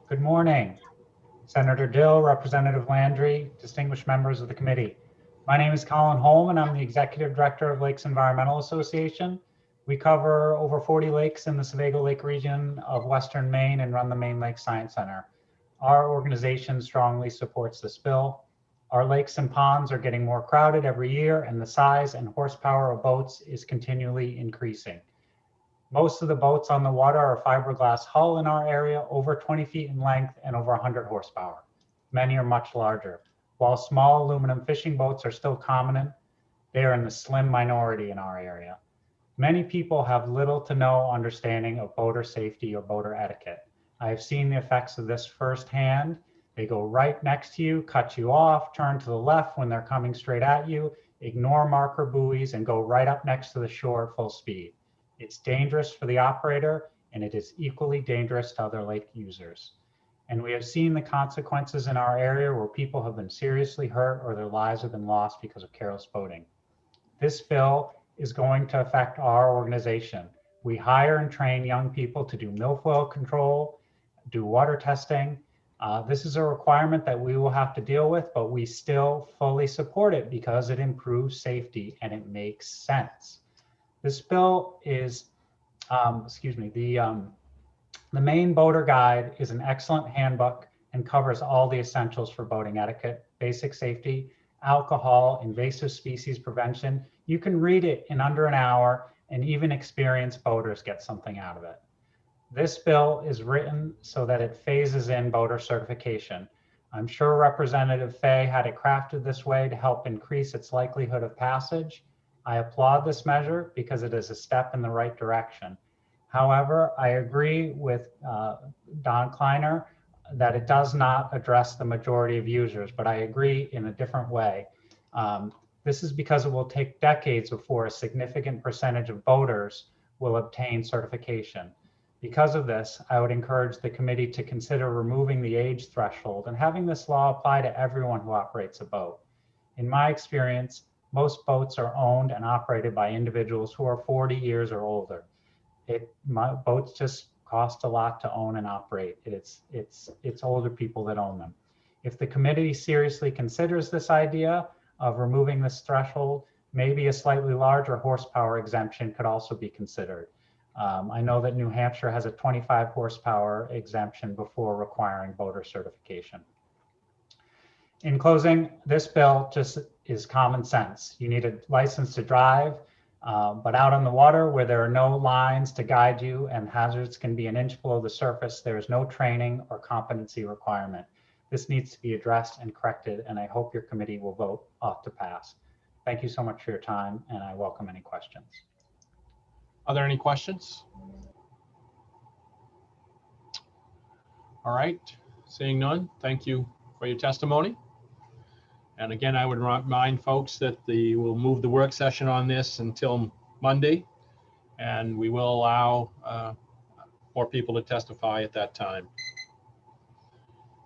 S22: Good morning. Senator Dill, Representative Landry, distinguished members of the committee. My name is Colin Holm, and I'm the Executive Director of Lakes Environmental Association. We cover over 40 lakes in the Sebago Lake region of Western Maine and run the Maine Lake Science Center. Our organization strongly supports this bill. Our lakes and ponds are getting more crowded every year, and the size and horsepower of boats is continually increasing. Most of the boats on the water are fiberglass hull in our area, over 20 feet in length and over 100 horsepower. Many are much larger. While small aluminum fishing boats are still common, they are in the slim minority in our area. Many people have little to no understanding of boater safety or boater etiquette. I have seen the effects of this firsthand. They go right next to you, cut you off, turn to the left when they're coming straight at you, ignore marker buoys, and go right up next to the shore at full speed. It's dangerous for the operator, and it is equally dangerous to other lake users. And we have seen the consequences in our area where people have been seriously hurt or their lives have been lost because of careless boating. This bill is going to affect our organization. We hire and train young people to do milfoil control, do water testing. This is a requirement that we will have to deal with, but we still fully support it because it improves safety and it makes sense. This bill is, the Maine Boater Guide is an excellent handbook and covers all the essentials for boating etiquette, basic safety, alcohol, invasive species prevention. You can read it in under an hour, and even experienced boaters get something out of it. This bill is written so that it phases in boater certification. I'm sure Representative Fay had it crafted this way to help increase its likelihood of passage. I applaud this measure because it is a step in the right direction. However, I agree with Don Kleiner that it does not address the majority of users, but I agree in a different way. This is because it will take decades before a significant percentage of boaters will obtain certification. Because of this, I would encourage the committee to consider removing the age threshold and having this law apply to everyone who operates a boat. In my experience, most boats are owned and operated by individuals who are 40 years or older. Boats just cost a lot to own and operate. It's older people that own them. If the committee seriously considers this idea of removing this threshold, maybe a slightly larger horsepower exemption could also be considered. I know that New Hampshire has a 25 horsepower exemption before requiring boater certification. In closing, this bill just is common sense. You need a license to drive, but out on the water where there are no lines to guide you and hazards can be an inch below the surface, there is no training or competency requirement. This needs to be addressed and corrected, and I hope your committee will vote off to pass. Thank you so much for your time, and I welcome any questions.
S1: Are there any questions? All right, seeing none, thank you for your testimony. And again, I would remind folks that we'll move the work session on this until Monday, and we will allow more people to testify at that time.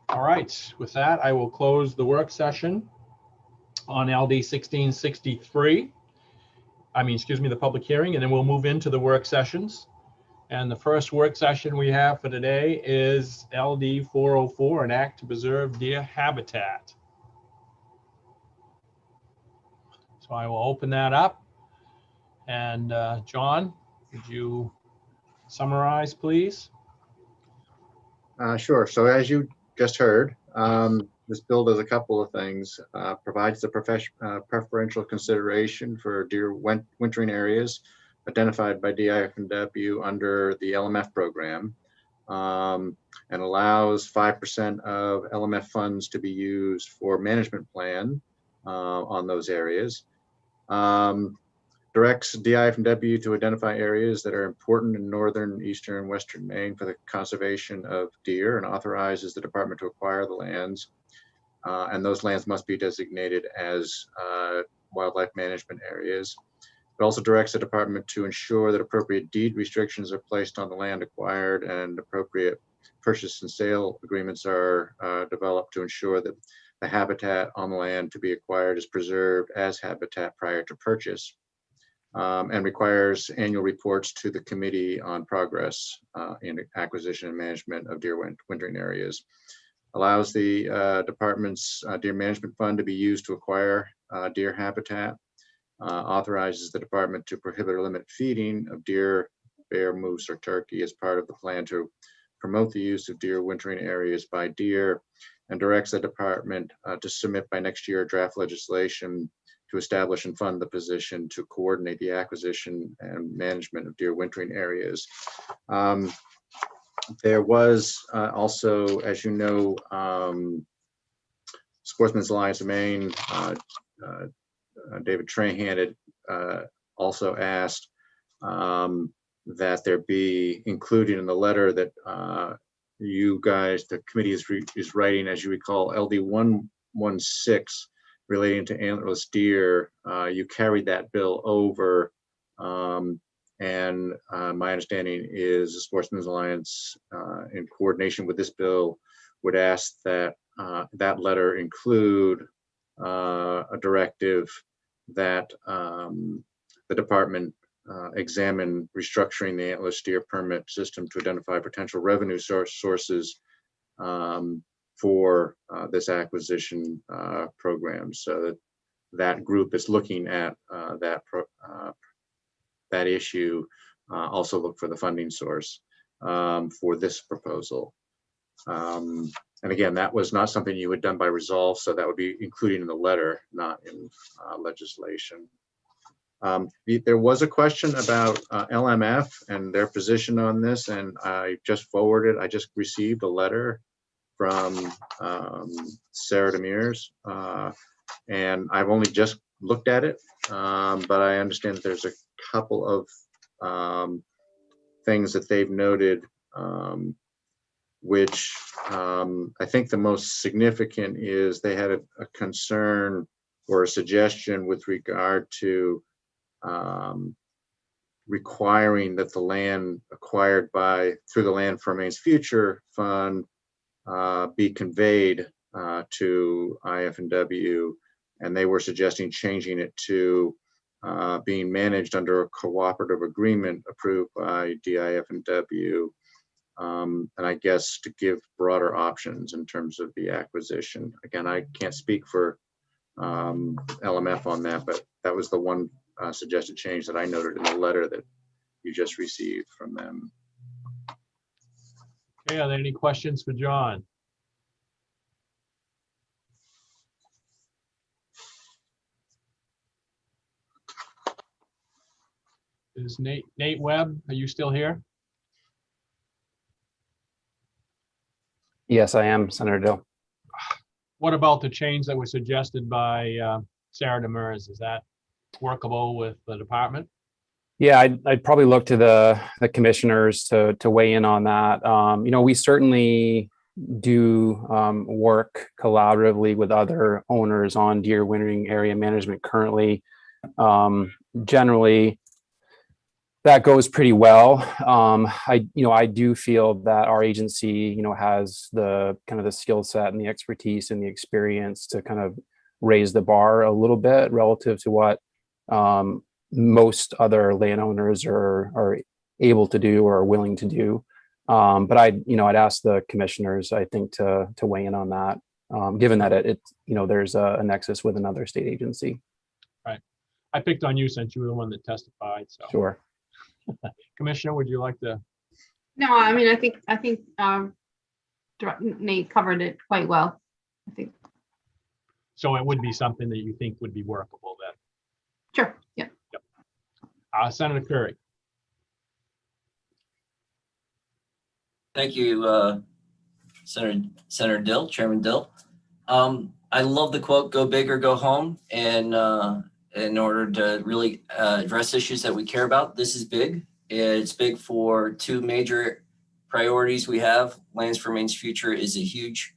S1: All right, with that, I will close the work session on LD 1663. The public hearing, and then we'll move into the work sessions. And the first work session we have for today is LD 404, an act to preserve deer habitat. So I will open that up. And John, would you summarize, please?
S2: Sure. So as you just heard, this bill does a couple of things. Provides the preferential consideration for deer wintering areas identified by IFW under the LMF program, and allows 5% of LMF funds to be used for management plan on those areas. Directs IFW to identify areas that are important in northern, eastern, western Maine for the conservation of deer, and authorizes the department to acquire the lands. And those lands must be designated as wildlife management areas. It also directs the department to ensure that appropriate deed restrictions are placed on the land acquired, and appropriate purchase and sale agreements are developed to ensure that the habitat on the land to be acquired is preserved as habitat prior to purchase, and requires annual reports to the committee on progress in acquisition and management of deer wintering areas. Allows the department's deer management fund to be used to acquire deer habitat. Authorizes the department to prohibit or limit feeding of deer, bear, moose, or turkey as part of the plan to promote the use of deer wintering areas by deer,
S6: and directs the department to submit by next year draft legislation to establish and fund the position to coordinate the acquisition and management of deer wintering areas. There was also, as you know, Sportsmen's Alliance of Maine, David Trahan had also asked that there be included in the letter that you guys, the committee is writing, as you recall, LD 116 relating to antlerless deer. You carried that bill over, and my understanding is the Sportsmen's Alliance, in coordination with this bill, would ask that that letter include a directive that the department examine restructuring the antlerless deer permit system to identify potential revenue sources for this acquisition program, so that that group is looking at that issue, also look for the funding source for this proposal. And again, that was not something you had done by resolve, so that would be included in the letter, not in legislation. There was a question about LMF and their position on this, and I just received a letter from Sarah Demers, and I've only just looked at it, but I understand that there's a couple of things that they've noted, which I think the most significant is they had a concern or a suggestion with regard to requiring that the land acquired through the Land for Maine's Future Fund be conveyed to IFW, and they were suggesting changing it to being managed under a cooperative agreement approved by DIF&W, and I guess to give broader options in terms of the acquisition. Again, I can't speak for LMF on that, but that was the one suggested change that I noted in the letter that you just received from them.
S1: Okay, are there any questions for John? Is Nate Webb, are you still here?
S5: Yes, I am, Senator Dill.
S1: What about the change that was suggested by Sarah Demers? Is that workable with the department?
S5: Yeah, I'd probably look to the commissioners to weigh in on that. You know, we certainly do work collaboratively with other owners on deer wintering area management currently. Generally, that goes pretty well. I do feel that our agency, has the kind of the skill set and the expertise and the experience to kind of raise the bar a little bit relative to what most other landowners are able to do or are willing to do. But I'd ask the commissioners, I think, to weigh in on that, given that there's a nexus with another state agency.
S1: Right. I picked on you since you were the one that testified. So.
S5: Sure.
S1: Commissioner, would you like to?
S7: No, I mean, I think Nate covered it quite well. I think.
S1: So it would be something that you think would be workable then?
S7: Sure. Yeah.
S1: Yep. Senator Curry.
S8: Thank you, Senator Dill, Chairman Dill. I love the quote, "Go big or go home," and in order to really address issues that we care about. This is big. It's big for two major priorities we have. Lands for Maine's Future is a huge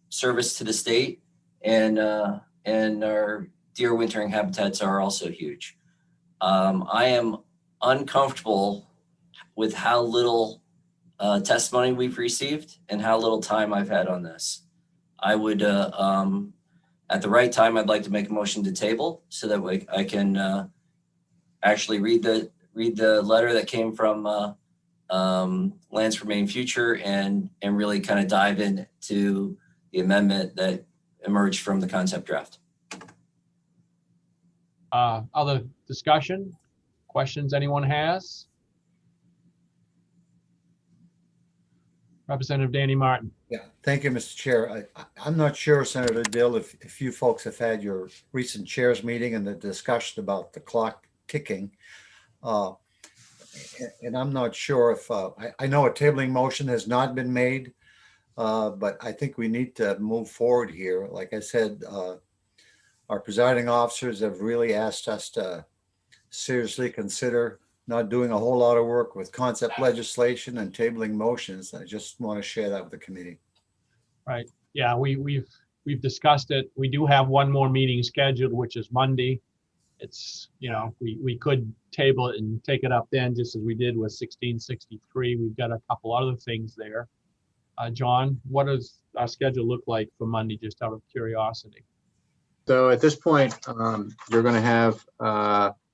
S8: service to the state, and our deer wintering habitats are also huge. I am uncomfortable with how little testimony we've received and how little time I've had on this. I would at the right time, I'd like to make a motion to table so that I can actually read the letter that came from Lands for Maine Future and really kind of dive into the amendment that emerged from the concept draft.
S1: Other discussion, questions anyone has? Representative Danny Martin.
S2: Yeah, thank you, Mr. Chair. I'm not sure, Senator Dill, if you folks have had your recent chairs meeting and the discussion about the clock ticking. And I'm not sure if, I know a tabling motion has not been made, but I think we need to move forward here. Like I said, our presiding officers have really asked us to seriously consider not doing a whole lot of work with concept legislation and tabling motions. I just want to share that with the committee.
S1: Right. Yeah, we've discussed it. We do have one more meeting scheduled, which is Monday. It's, you know, we could table it and take it up then, just as we did with 1663. We've got a couple other things there. John, what does our schedule look like for Monday, just out of curiosity?
S6: So at this point, you're going to have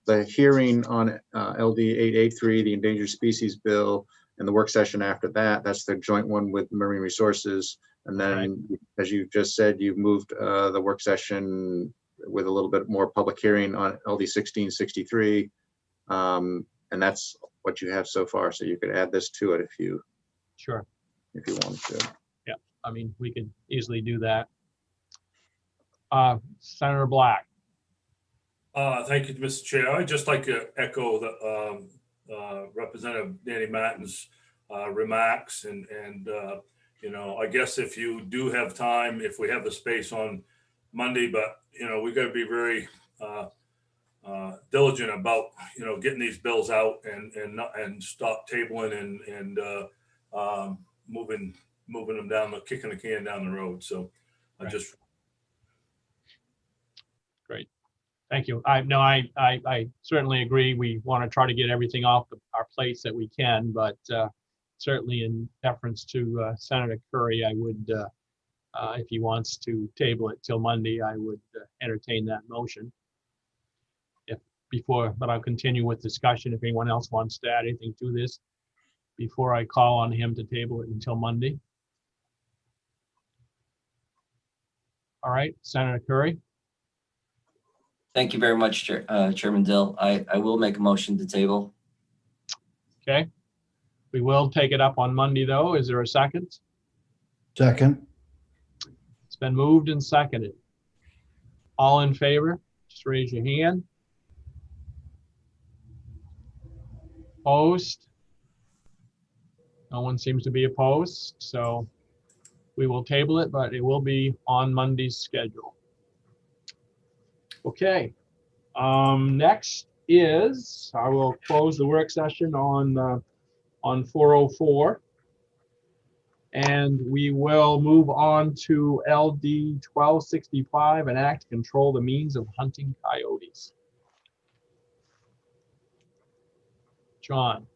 S6: the hearing on LD 883, the Endangered Species Bill, and the work session after that. That's the joint one with Marine Resources. And then, as you just said, you've moved the work session with a little bit more public hearing on LD 1663. And that's what you have so far. So you could add this to it if you wanted to.
S1: Yeah, I mean, we could easily do that. Senator Black.
S11: Thank you, Mr. Chair. I'd just like to echo the Representative Danny Martin's remarks, and you know, I guess if you do have time, if we have the space on Monday, but you know, we got to be very diligent about, you know, getting these bills out and stop tabling and moving them down, kicking the can down the road. So I just.
S1: Great. Thank you. I certainly agree. We want to try to get everything off our plates that we can, but certainly in deference to Senator Curry, I would, if he wants to table it till Monday, I would entertain that motion. But I'll continue with discussion if anyone else wants to add anything to this before I call on him to table it until Monday. All right, Senator Curry.
S8: Thank you very much, Chairman Dill. I will make a motion to table.
S1: Okay. We will take it up on Monday, though. Is there a second?
S14: Second.
S1: It's been moved and seconded. All in favor, just raise your hand. Opposed? No one seems to be opposed, so we will table it, but it will be on Monday's schedule. Okay. Next is, I will close the work session on 404. And we will move on to LD 1265, an act to control the means of hunting coyotes. John.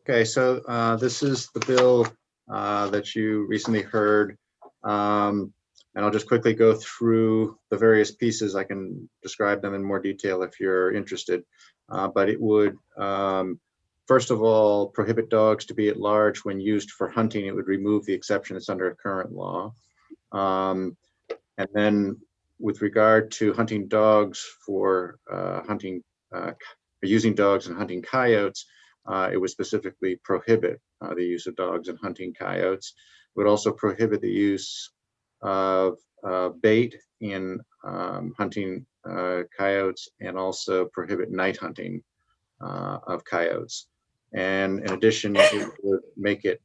S6: Okay, so this is the bill that you recently heard. And I'll just quickly go through the various pieces. I can describe them in more detail if you're interested. But it would, first of all, prohibit dogs to be at large when used for hunting. It would remove the exception that's under current law. And then with regard to hunting dogs for using dogs and hunting coyotes, it would specifically prohibit the use of dogs and hunting coyotes. It would also prohibit the use of bait in hunting coyotes, and also prohibit night hunting of coyotes. And in addition, it would make it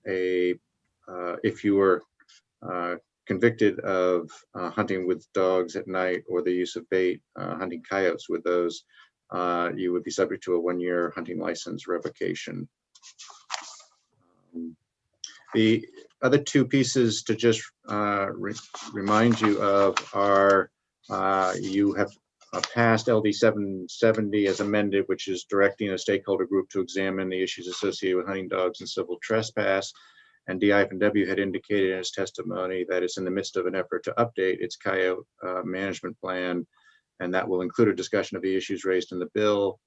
S6: if you were convicted of hunting with dogs at night or the use of bait, hunting coyotes with those, you would be subject to a 1-year hunting license revocation. The other two pieces to just remind you of are you have passed LD 770 as amended, which is directing a stakeholder group to examine the issues associated with hunting dogs and civil trespass. And IFW had indicated in its testimony that it's in the midst of an effort to update its coyote management plan, and that will include a discussion of the issues raised in the bill.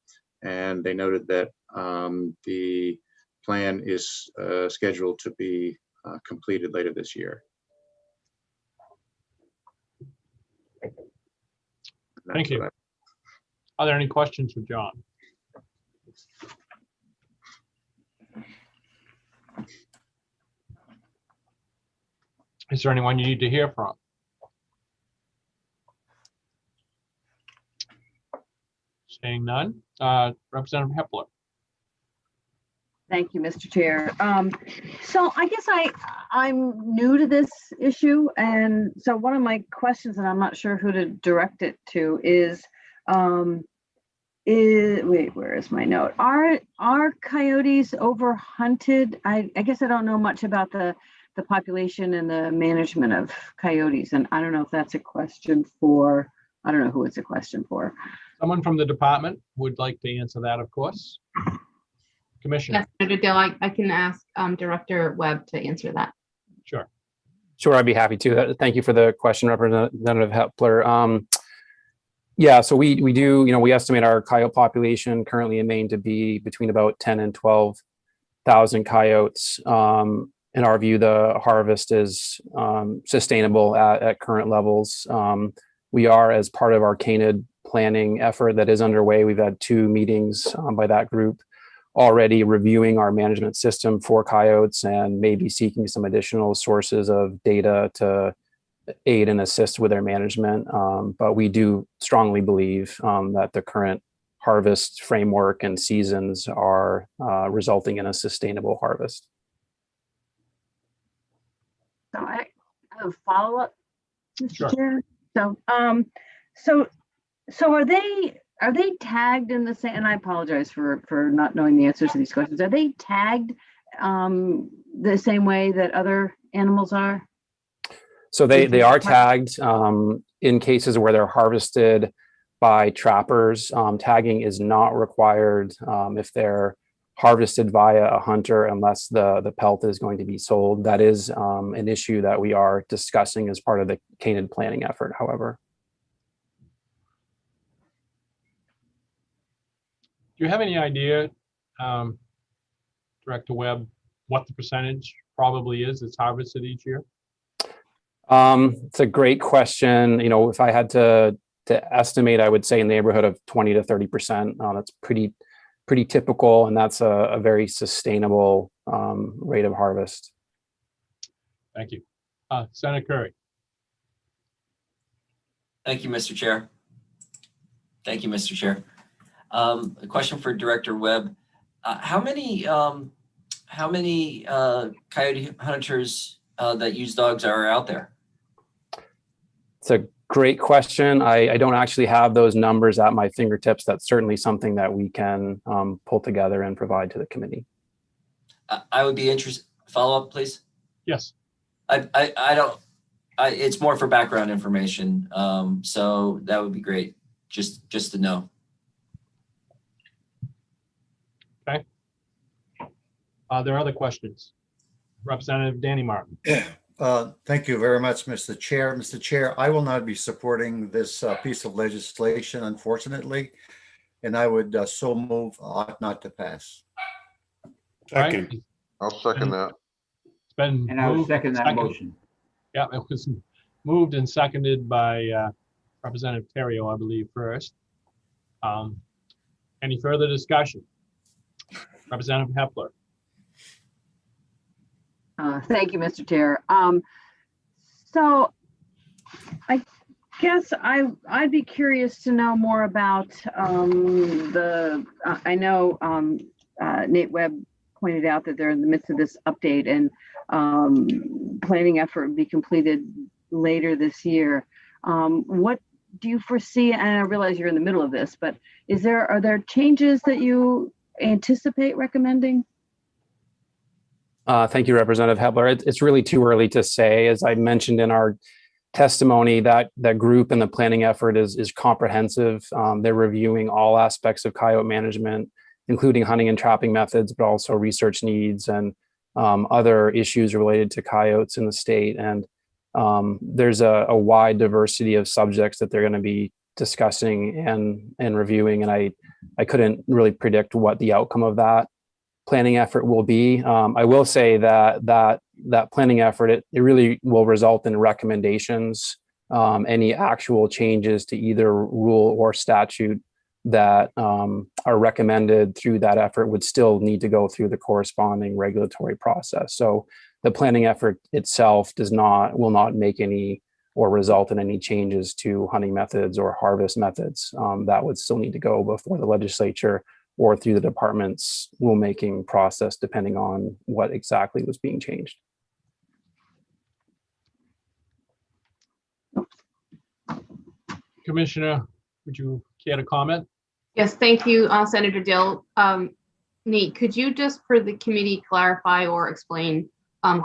S6: And they noted that the plan is scheduled to be completed later this year.
S1: Thank you. Are there any questions for John? Is there anyone you need to hear from? Seeing none. Representative Hepler.
S12: Thank you, Mr. Chair. So I guess I'm new to this issue, and so one of my questions, and I'm not sure who to direct it to, is wait, where is my note? Are coyotes overhunted? I guess I don't know much about the population and the management of coyotes, and I don't know if that's a question for, I don't know who it's a question for.
S1: Someone from the department would like to answer that, of course. Commissioner.
S7: Yes, Senator Dill, I can ask Director Webb to answer that.
S1: Sure.
S5: Sure, I'd be happy to. Thank you for the question, Representative Hepler. Yeah, so we do, we estimate our coyote population currently in Maine to be between about 10 and 12,000 coyotes. In our view, the harvest is sustainable at current levels. We are, as part of our canid planning effort that is underway, we've had 2 meetings by that group already reviewing our management system for coyotes and maybe seeking some additional sources of data to aid and assist with their management. But we do strongly believe that the current harvest framework and seasons are resulting in a sustainable harvest.
S12: So I have a follow-up, Mr.
S1: Sure.
S12: Chair. So are they tagged in the same, and I apologize for not knowing the answers to these questions. Are they tagged the same way that other animals are?
S5: So they are tagged in cases where they're harvested by trappers. Tagging is not required if they're harvested via a hunter, unless the pelt is going to be sold. That is an issue that we are discussing as part of the canid planning effort, however.
S1: Do you have any idea, Director Webb, what the percentage probably is that's harvested each year?
S5: It's a great question. If I had to estimate, I would say in the neighborhood of 20 to 30%. That's pretty typical, and that's a very sustainable rate of harvest.
S1: Thank you. Senator Curry.
S8: Thank you, Mr. Chair. Thank you, Mr. Chair. A question for Director Webb. How many coyote hunters that use dogs are out there?
S5: It's a great question. I don't actually have those numbers at my fingertips. That's certainly something that we can pull together and provide to the committee.
S8: I would be interested. Follow up, please.
S1: Yes.
S8: It's more for background information. So that would be great. Just to know.
S1: Okay. Are there other questions? Representative Danny Martin.
S2: Thank you very much, Mr. Chair. Mr. Chair, I will not be supporting this piece of legislation, unfortunately, and I would so move ought not to pass.
S13: Second. Right. I'll second that.
S1: It's been
S4: and I would second that motion.
S1: Yeah, it was moved and seconded by Representative Terrio, I believe, first. Any further discussion? Representative Hepler.
S12: Thank you, Mr. Chair. So I guess I'd be curious to know more about I know Nate Webb pointed out that they're in the midst of this update, and planning effort would be completed later this year. What do you foresee? And I realize you're in the middle of this, but are there changes that you anticipate recommending?
S5: Thank you, Representative Hepler. It's really too early to say. As I mentioned in our testimony, that group and the planning effort is comprehensive. They're reviewing all aspects of coyote management, including hunting and trapping methods, but also research needs and other issues related to coyotes in the state. And there's a wide diversity of subjects that they're going to be discussing and reviewing. And I couldn't really predict what the outcome of that planning effort will be. I will say that planning effort, it really will result in recommendations. Any actual changes to either rule or statute that are recommended through that effort would still need to go through the corresponding regulatory process. So the planning effort itself will not make any or result in any changes to hunting methods or harvest methods. That would still need to go before the legislature or through the department's rulemaking process, depending on what exactly was being changed.
S1: Commissioner, would you care to comment?
S7: Yes, thank you, Senator Dill. Nate, could you just for the committee clarify or explain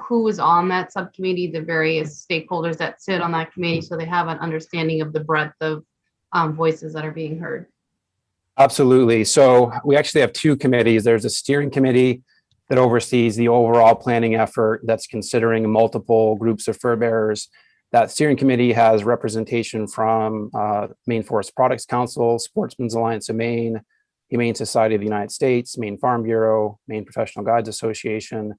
S7: who was on that subcommittee, the various stakeholders that sit on that committee, so they have an understanding of the breadth of voices that are being heard?
S5: Absolutely. So we actually have two committees. There's a steering committee that oversees the overall planning effort that's considering multiple groups of fur bearers. That steering committee has representation from Maine Forest Products Council, Sportsmen's Alliance of Maine, Humane Society of the United States, Maine Farm Bureau, Maine Professional Guides Association,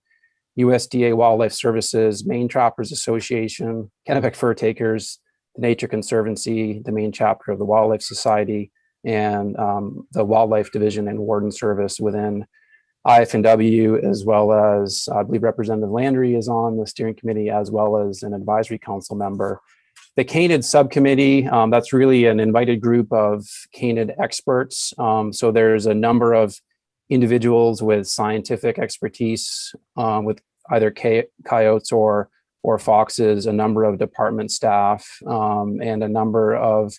S5: USDA Wildlife Services, Maine Trappers Association, Kennebec Fur Takers, the Nature Conservancy, the Maine chapter of the Wildlife Society, and the Wildlife Division and Warden Service within IFW, as well as I believe Representative Landry is on the steering committee, as well as an advisory council member. The CANID subcommittee, that's really an invited group of CANID experts. So there's a number of individuals with scientific expertise with either coyotes or foxes, a number of department staff, and a number of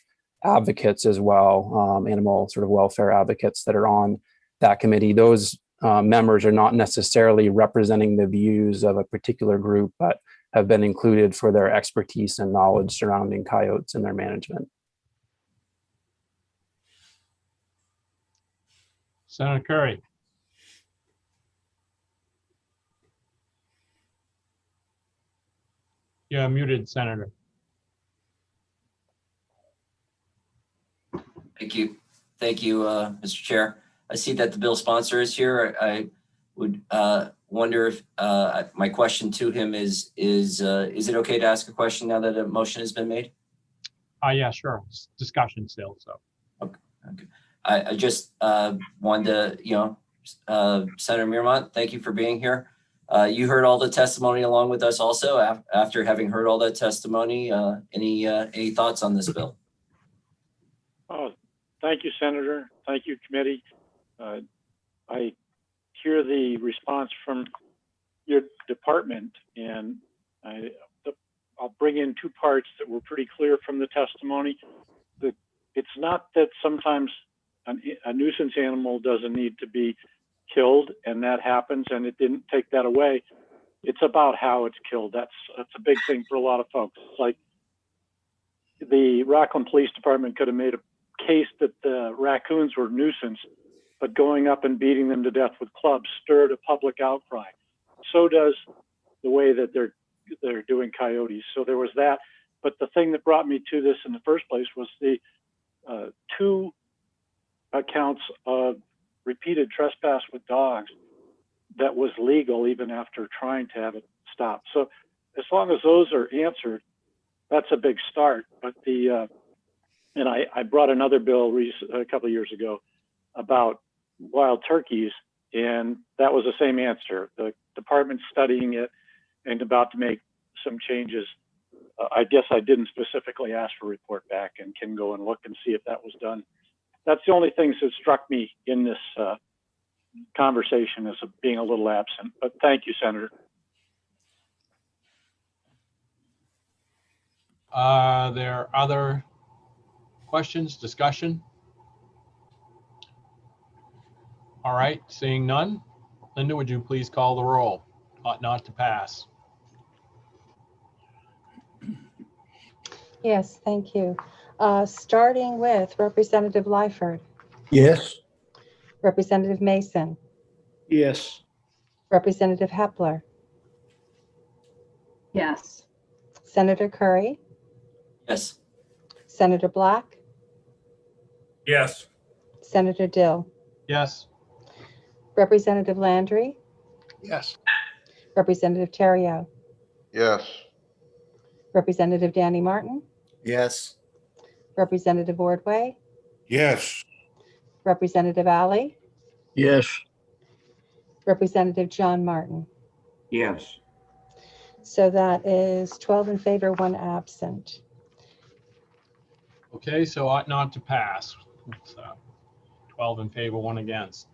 S5: advocates as well, animal sort of welfare advocates that are on that committee. Those members are not necessarily representing the views of a particular group, but have been included for their expertise and knowledge surrounding coyotes and their management.
S1: Senator Curry. You're muted, Senator.
S8: Thank you. Thank you, Mr. Chair. I see that the bill sponsor is here. I would wonder if my question to him is it okay to ask a question now that a motion has been made?
S1: Yeah, sure. It's discussion still, so.
S8: Okay. I just wanted to, Senator Meermont, thank you for being here. You heard all the testimony along with us also. After having heard all that testimony, any thoughts on this bill?
S4: Oh, thank you, Senator. Thank you, committee. I hear the response from your department, and I'll bring in two parts that were pretty clear from the testimony. It's not that sometimes a nuisance animal doesn't need to be killed, and that happens, and it didn't take that away. It's about how it's killed. That's a big thing for a lot of folks. It's like the Rockland Police Department could have made a case that the raccoons were a nuisance, but going up and beating them to death with clubs stirred a public outcry. So does the way that they're doing coyotes. So there was that. But the thing that brought me to this in the first place was the two accounts of repeated trespass with dogs that was legal even after trying to have it stopped. So as long as those are answered, that's a big start. But and I brought another bill a couple of years ago about wild turkeys, and that was the same answer. The department's studying it and about to make some changes. I guess I didn't specifically ask for a report back and can go and look and see if that was done. That's the only things that struck me in this conversation as being a little absent, but thank you, Senator.
S1: Are there other questions, discussion? All right, seeing none. Linda, would you please call the roll? Ought not to pass.
S18: Yes, thank you. Starting with Representative Lyford.
S14: Yes.
S18: Representative Mason.
S14: Yes.
S18: Representative Hepler.
S12: Yes.
S18: Senator Curry.
S8: Yes.
S18: Senator Black.
S11: Yes.
S18: Senator Dill.
S1: Yes.
S18: Representative Landry.
S9: Yes.
S18: Representative Theriault.
S13: Yes.
S18: Representative Danny Martin.
S2: Yes.
S18: Representative Ordway.
S14: Yes.
S18: Representative Ali.
S14: Yes.
S18: Representative John Martin.
S14: Yes.
S18: So that is 12 in favor, 1 absent.
S1: Okay, so ought not to pass. It's, 12 in favor, 1 against.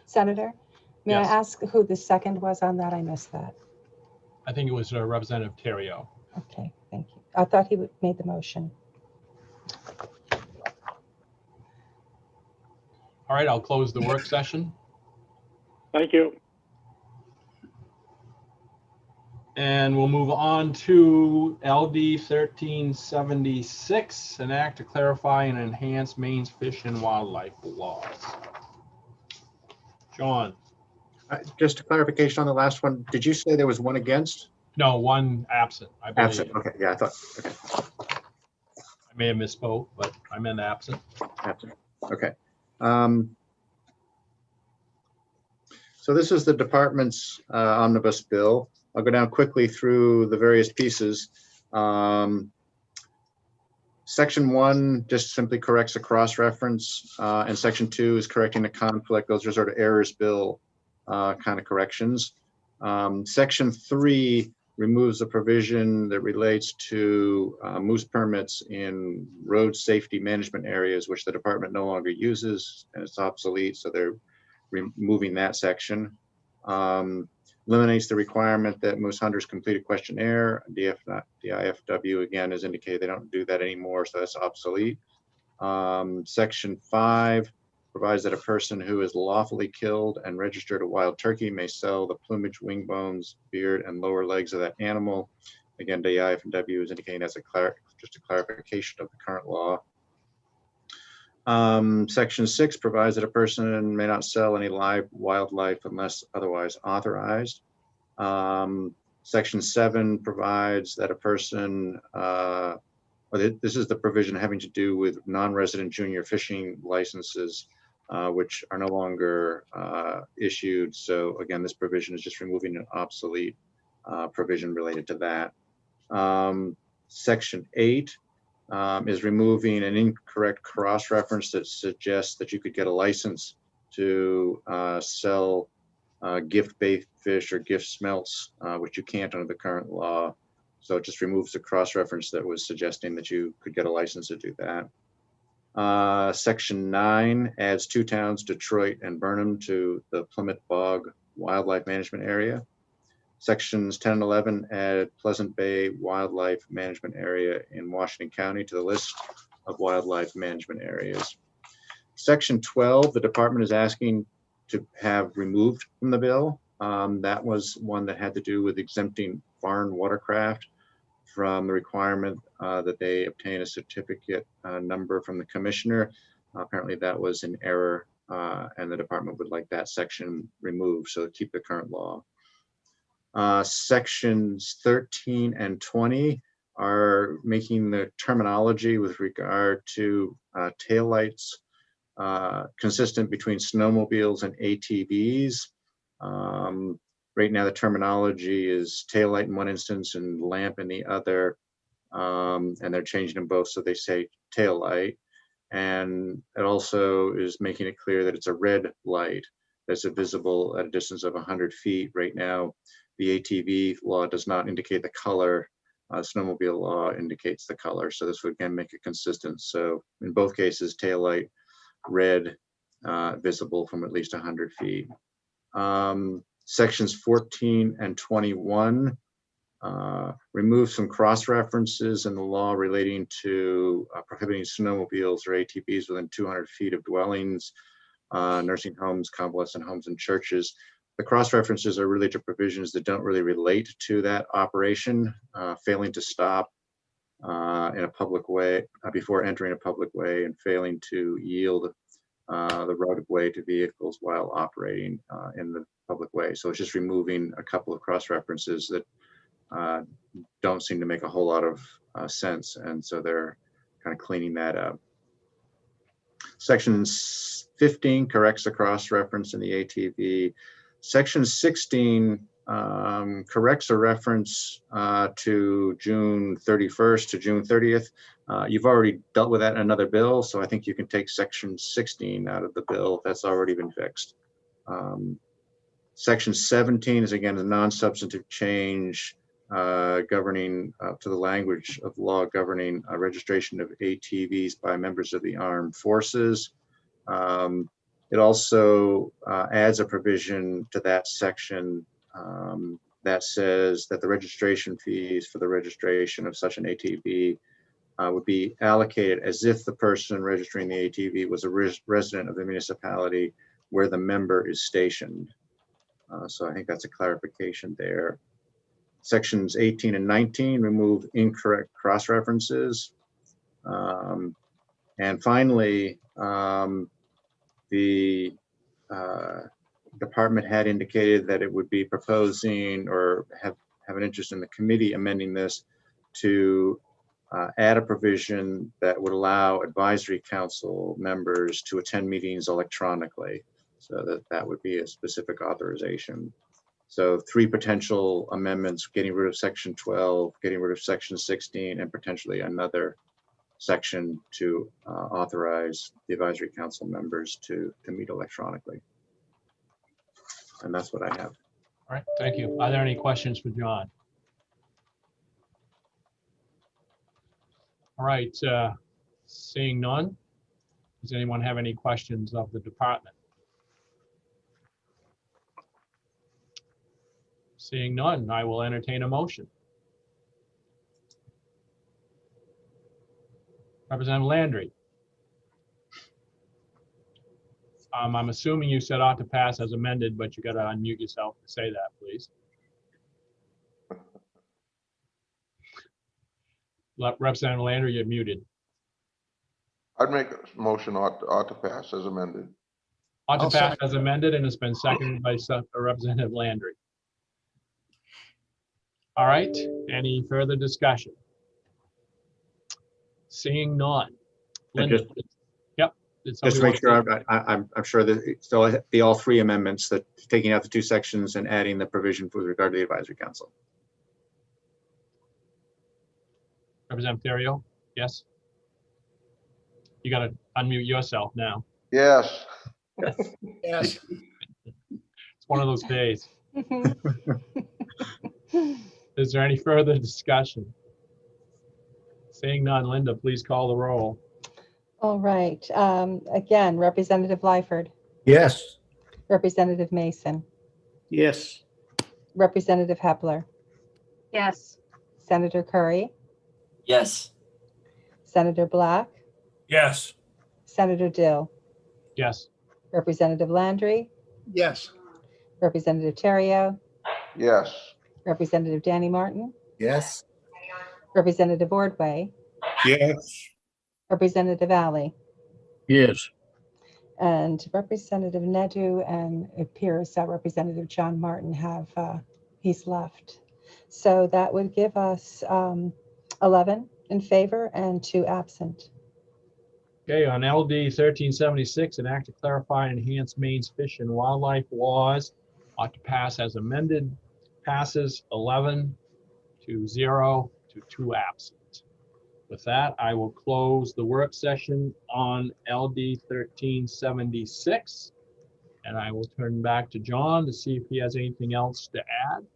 S18: Senator, may
S1: Yes.
S18: I ask who the second was on that? I missed that.
S1: I think it was Representative Terrio.
S18: Okay, thank you. I thought he made the motion.
S1: All right, I'll close the work session.
S4: Thank you.
S1: And we'll move on to LD 1376, an act to clarify and enhance Maine's fish and wildlife laws. John?
S6: Just a clarification on the last one. Did you say there was 1 against?
S1: No, 1 absent, I believe.
S6: Absent. Okay. Yeah, I thought. Okay.
S1: I may have misspoke, but I meant absent.
S6: Absent. Okay. So this is the department's omnibus bill. I'll go down quickly through the various pieces. Section 1 just simply corrects a cross-reference, and Section 2 is correcting a conflict. Those are sort of errors bill kind of corrections. Section 3 removes a provision that relates to moose permits in road safety management areas, which the department no longer uses, and it's obsolete, so they're removing that section. Eliminates the requirement that moose hunters complete a questionnaire. The IFW again has indicated they don't do that anymore, so that's obsolete. Section 5 provides that a person who is lawfully killed and registered a wild turkey may sell the plumage, wing bones, beard, and lower legs of that animal. Again, the IFW is indicating that's just a clarification of the current law. Section 6 provides that a person may not sell any live wildlife unless otherwise authorized. Section 7 provides that a person, this is the provision having to do with non-resident junior fishing licenses, which are no longer issued. So again, this provision is just removing an obsolete provision related to that. Section 8 is removing an incorrect cross-reference that suggests that you could get a license to sell gift-based fish or gift smelts, which you can't under the current law. So it just removes the cross-reference that was suggesting that you could get a license to do that. Section 9 adds 2 towns, Detroit and Burnham, to the Plymouth Bog Wildlife Management Area. Sections 10 and 11 add Pleasant Bay Wildlife Management Area in Washington County to the list of wildlife management areas. Section 12, the department is asking to have removed from the bill. That was one that had to do with exempting foreign watercraft from the requirement that they obtain a certificate number from the commissioner. Apparently that was an error, and the department would like that section removed, so keep the current law. Sections 13 and 20 are making the terminology with regard to taillights consistent between snowmobiles and ATVs. Right now, the terminology is taillight in one instance and lamp in the other, and they're changing them both so they say taillight. And it also is making it clear that it's a red light that's visible at a distance of 100 feet. Right now, the ATV law does not indicate the color. Snowmobile law indicates the color. So this would again make it consistent. So in both cases, taillight, red, visible from at least 100 feet. Sections 14 and 21 remove some cross-references in the law relating to prohibiting snowmobiles or ATVs within 200 feet of dwellings, nursing homes, convalescent homes, and churches. The cross-references are really to provisions that don't really relate to that operation, failing to stop in a public way before entering a public way, and failing to yield the right of way to vehicles while operating in the public way. So it's just removing a couple of cross-references that don't seem to make a whole lot of sense, and so they're kind of cleaning that up. Section 15 corrects a cross-reference in the ATV. Section 16 corrects a reference to June 31st to June 30th. You've already dealt with that in another bill, so I think you can take section 16 out of the bill. That's already been fixed. Section 17 is again a non-substantive change governing to the language of law governing registration of ATVs by members of the armed forces. It also adds a provision to that section that says that the registration fees for the registration of such an ATV would be allocated as if the person registering the ATV was a resident of the municipality where the member is stationed. So I think that's a clarification there. Sections 18 and 19 remove incorrect cross-references. And finally, the department had indicated that it would be proposing or have an interest in the committee amending this to add a provision that would allow advisory council members to attend meetings electronically. So that would be a specific authorization. So 3 potential amendments: getting rid of section 12, getting rid of section 16, and potentially another section to authorize the advisory council members to meet electronically. And that's what I have.
S1: All right, thank you. Are there any questions for John? All right, seeing none. Does anyone have any questions of the department? Seeing none, I will entertain a motion. Representative Landry. I'm assuming you said ought to pass as amended, but you got to unmute yourself to say that, please. Representative Landry, you're muted.
S13: I'd make a motion ought to pass as amended.
S1: Ought to pass as amended, and it's been seconded by Representative Landry. All right, any further discussion? Seeing none. Linda, yep.
S6: Just to make sure, I'm sure that still the all 3 amendments, that taking out the 2 sections and adding the provision with regard to the advisory council.
S1: Representative Theriault, yes? You got to unmute yourself now.
S13: Yes.
S9: Yes.
S1: It's one of those days. Is there any further discussion? Seeing none, Linda, please call the roll.
S18: All right. Again, Representative Lyford,
S14: Yes.
S18: Representative Mason,
S9: Yes.
S18: Representative Hepler,
S12: Yes.
S18: Senator Curry,
S8: Yes.
S18: Senator Black,
S11: Yes.
S18: Senator Dill,
S1: Yes.
S18: Representative Landry,
S9: Yes.
S18: Representative Theriault,
S13: Yes.
S18: Representative Danny Martin,
S14: Yes.
S18: Representative Ordway,
S14: Yes.
S18: Representative Alley,
S14: Yes.
S18: and Representative Nedu, and it appears that Representative John Martin have, he's left. So that would give us 11 in favor and 2 absent.
S1: Okay, on LD 1376, an act to clarify and enhance Maine's fish and wildlife laws ought to pass as amended. Passes 11 to 0 to 2 absent. With that, I will close the work session on LD 1376, and I will turn back to John to see if he has anything else to add.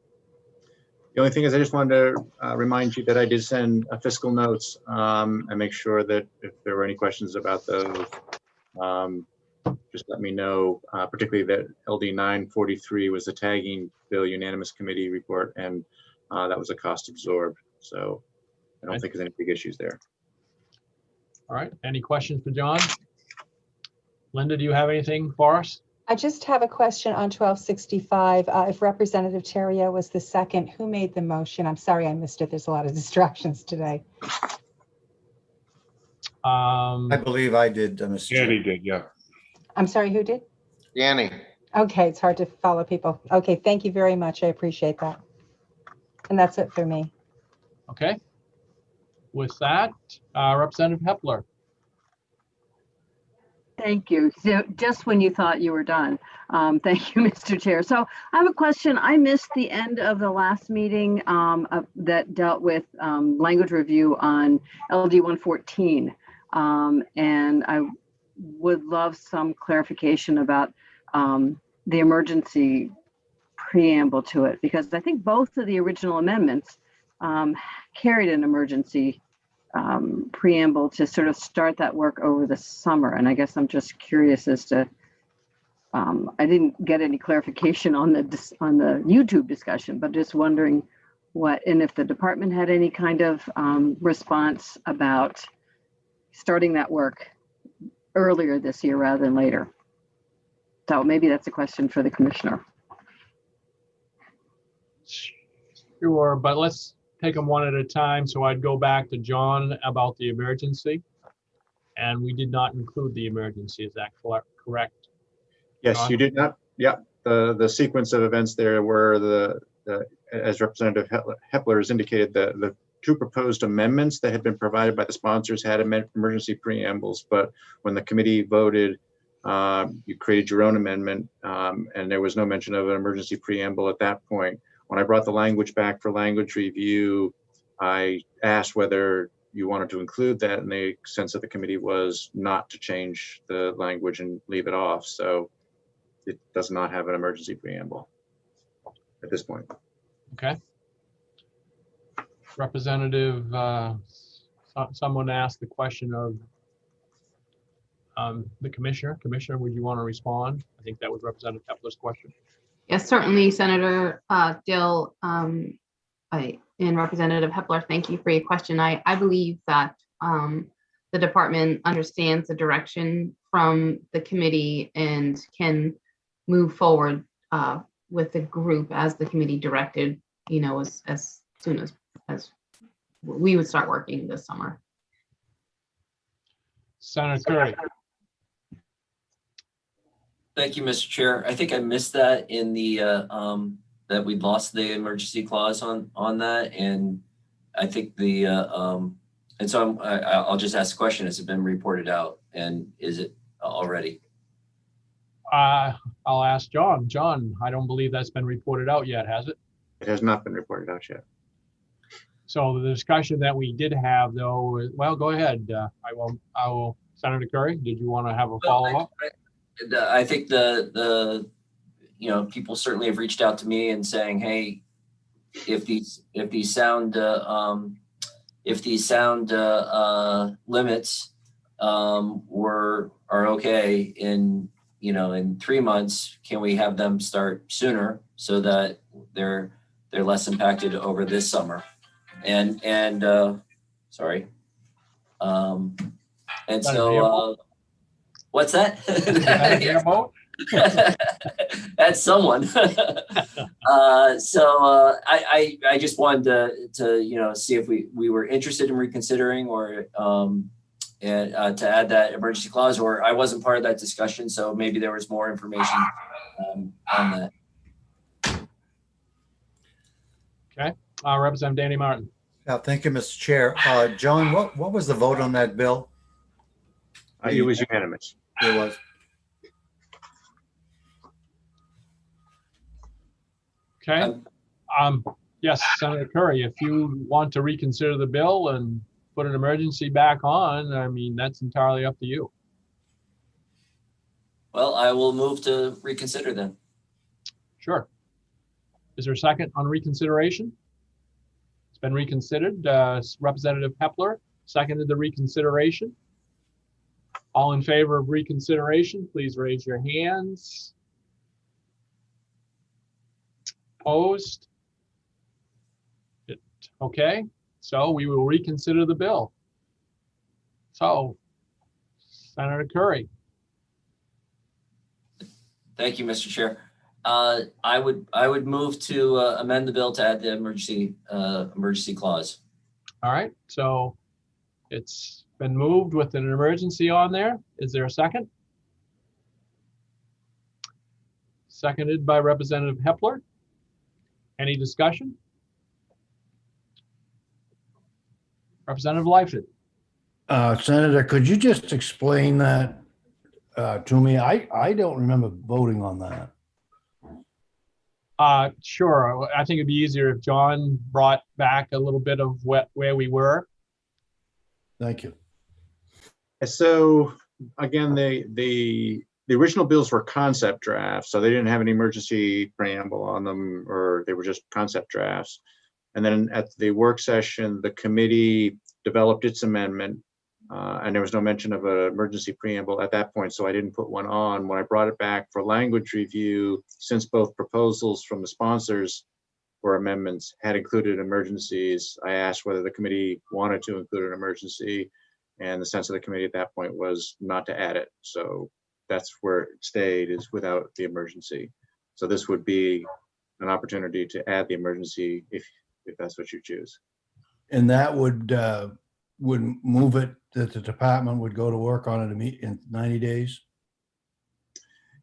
S6: The only thing is I just wanted to remind you that I did send fiscal notes and make sure that if there were any questions about those, just let me know, particularly that LD 943 was the tagging bill unanimous committee report, and that was a cost absorbed. So I don't think there's any big issues there.
S1: All right, any questions for John? Linda, do you have anything for us?
S18: I just have a question on 1265. If Representative Theriault was the second, who made the motion? I'm sorry I missed it. There's a lot of distractions today.
S2: I believe I did, Mr. Chair.
S13: Danny did, yeah.
S18: I'm sorry, who did?
S13: Danny.
S18: Okay, it's hard to follow people. Okay, thank you very much. I appreciate that. And that's it for me.
S1: Okay. With that, Representative Hepler.
S12: Thank you. So just when you thought you were done. Thank you, Mr. Chair. So I have a question. I missed the end of the last meeting that dealt with language review on LD 114. And I would love some clarification about the emergency preamble to it, because I think both of the original amendments carried an emergency preamble to sort of start that work over the summer. And I guess I'm just curious as to, I didn't get any clarification on the YouTube discussion, but just wondering what, and if the department had any kind of response about starting that work earlier this year rather than later. So maybe that's a question for the commissioner.
S1: Sure, but let's take them one at a time. So I'd go back to John about the emergency. And we did not include the emergency. Is that correct?
S6: Yes,
S1: John?
S6: you did not. Yeah, the sequence of events there were as Representative Hepler has indicated, the two proposed amendments that had been provided by the sponsors had emergency preambles, but when the committee voted, you created your own amendment, and there was no mention of an emergency preamble at that point. When I brought the language back for language review, I asked whether you wanted to include that, and the sense of the committee was not to change the language and leave it off. So it does not have an emergency preamble at this point.
S1: Okay. Representative, someone asked the question of the commissioner. Commissioner, would you want to respond? I think that was Representative Kepler's question.
S7: Yes, certainly, Senator Dill and Representative Hepler, thank you for your question. I believe that the department understands the direction from the committee and can move forward with the group as the committee directed, you know, as soon as we would start working this summer.
S1: Senator Curry.
S8: Thank you, Mr. Chair. I think I missed that in the that we lost the emergency clause on that, and I think the and so I'll just ask the question: has it been reported out, and is it already?
S1: I'll ask John. John, I don't believe that's been reported out yet, has it?
S6: It has not been reported out yet.
S1: So the discussion that we did have, though, well, go ahead. I will. Senator Curry, did you want to have a follow-up?
S8: I think the people certainly have reached out to me and saying, hey, if these sound limits are okay in 3 months, can we have them start sooner so that they're less impacted over this summer? And sorry. And so what's that? That's someone. So I just wanted to see if we were interested in reconsidering or and to add that emergency clause, or I wasn't part of that discussion, so maybe there was more information on that.
S1: Okay, Representative Danny Martin.
S2: Yeah, thank you, Mr. Chair. John, what was the vote on that bill?
S6: It was unanimous.
S2: It was.
S1: Okay. Yes, Senator Curry, if you want to reconsider the bill and put an emergency back on, I mean, that's entirely up to you.
S8: Well, I will move to reconsider then.
S1: Sure. Is there a second on reconsideration? It's been reconsidered. Representative Hepler seconded the reconsideration. All in favor of reconsideration, please raise your hands. Opposed? Okay, so we will reconsider the bill. So, Senator Curry.
S8: Thank you, Mr. Chair. I would move to amend the bill to add the emergency clause.
S1: All right, so it's been moved with an emergency on there. Is there a second? Seconded by Representative Hepler. Any discussion? Representative Leifert.
S14: Senator, could you just explain that to me? I don't remember voting on that.
S1: Sure. I think it'd be easier if John brought back a little bit of where we were.
S14: Thank you.
S6: So again, the original bills were concept drafts, so they didn't have an emergency preamble on them, or they were just concept drafts. And then at the work session, the committee developed its amendment, and there was no mention of an emergency preamble at that point, so I didn't put one on. When I brought it back for language review, since both proposals from the sponsors for amendments had included emergencies, I asked whether the committee wanted to include an emergency, and the sense of the committee at that point was not to add it. So that's where it stayed, is without the emergency. So this would be an opportunity to add the emergency if that's what you choose.
S14: And that would move it that the department would go to work on it in 90 days?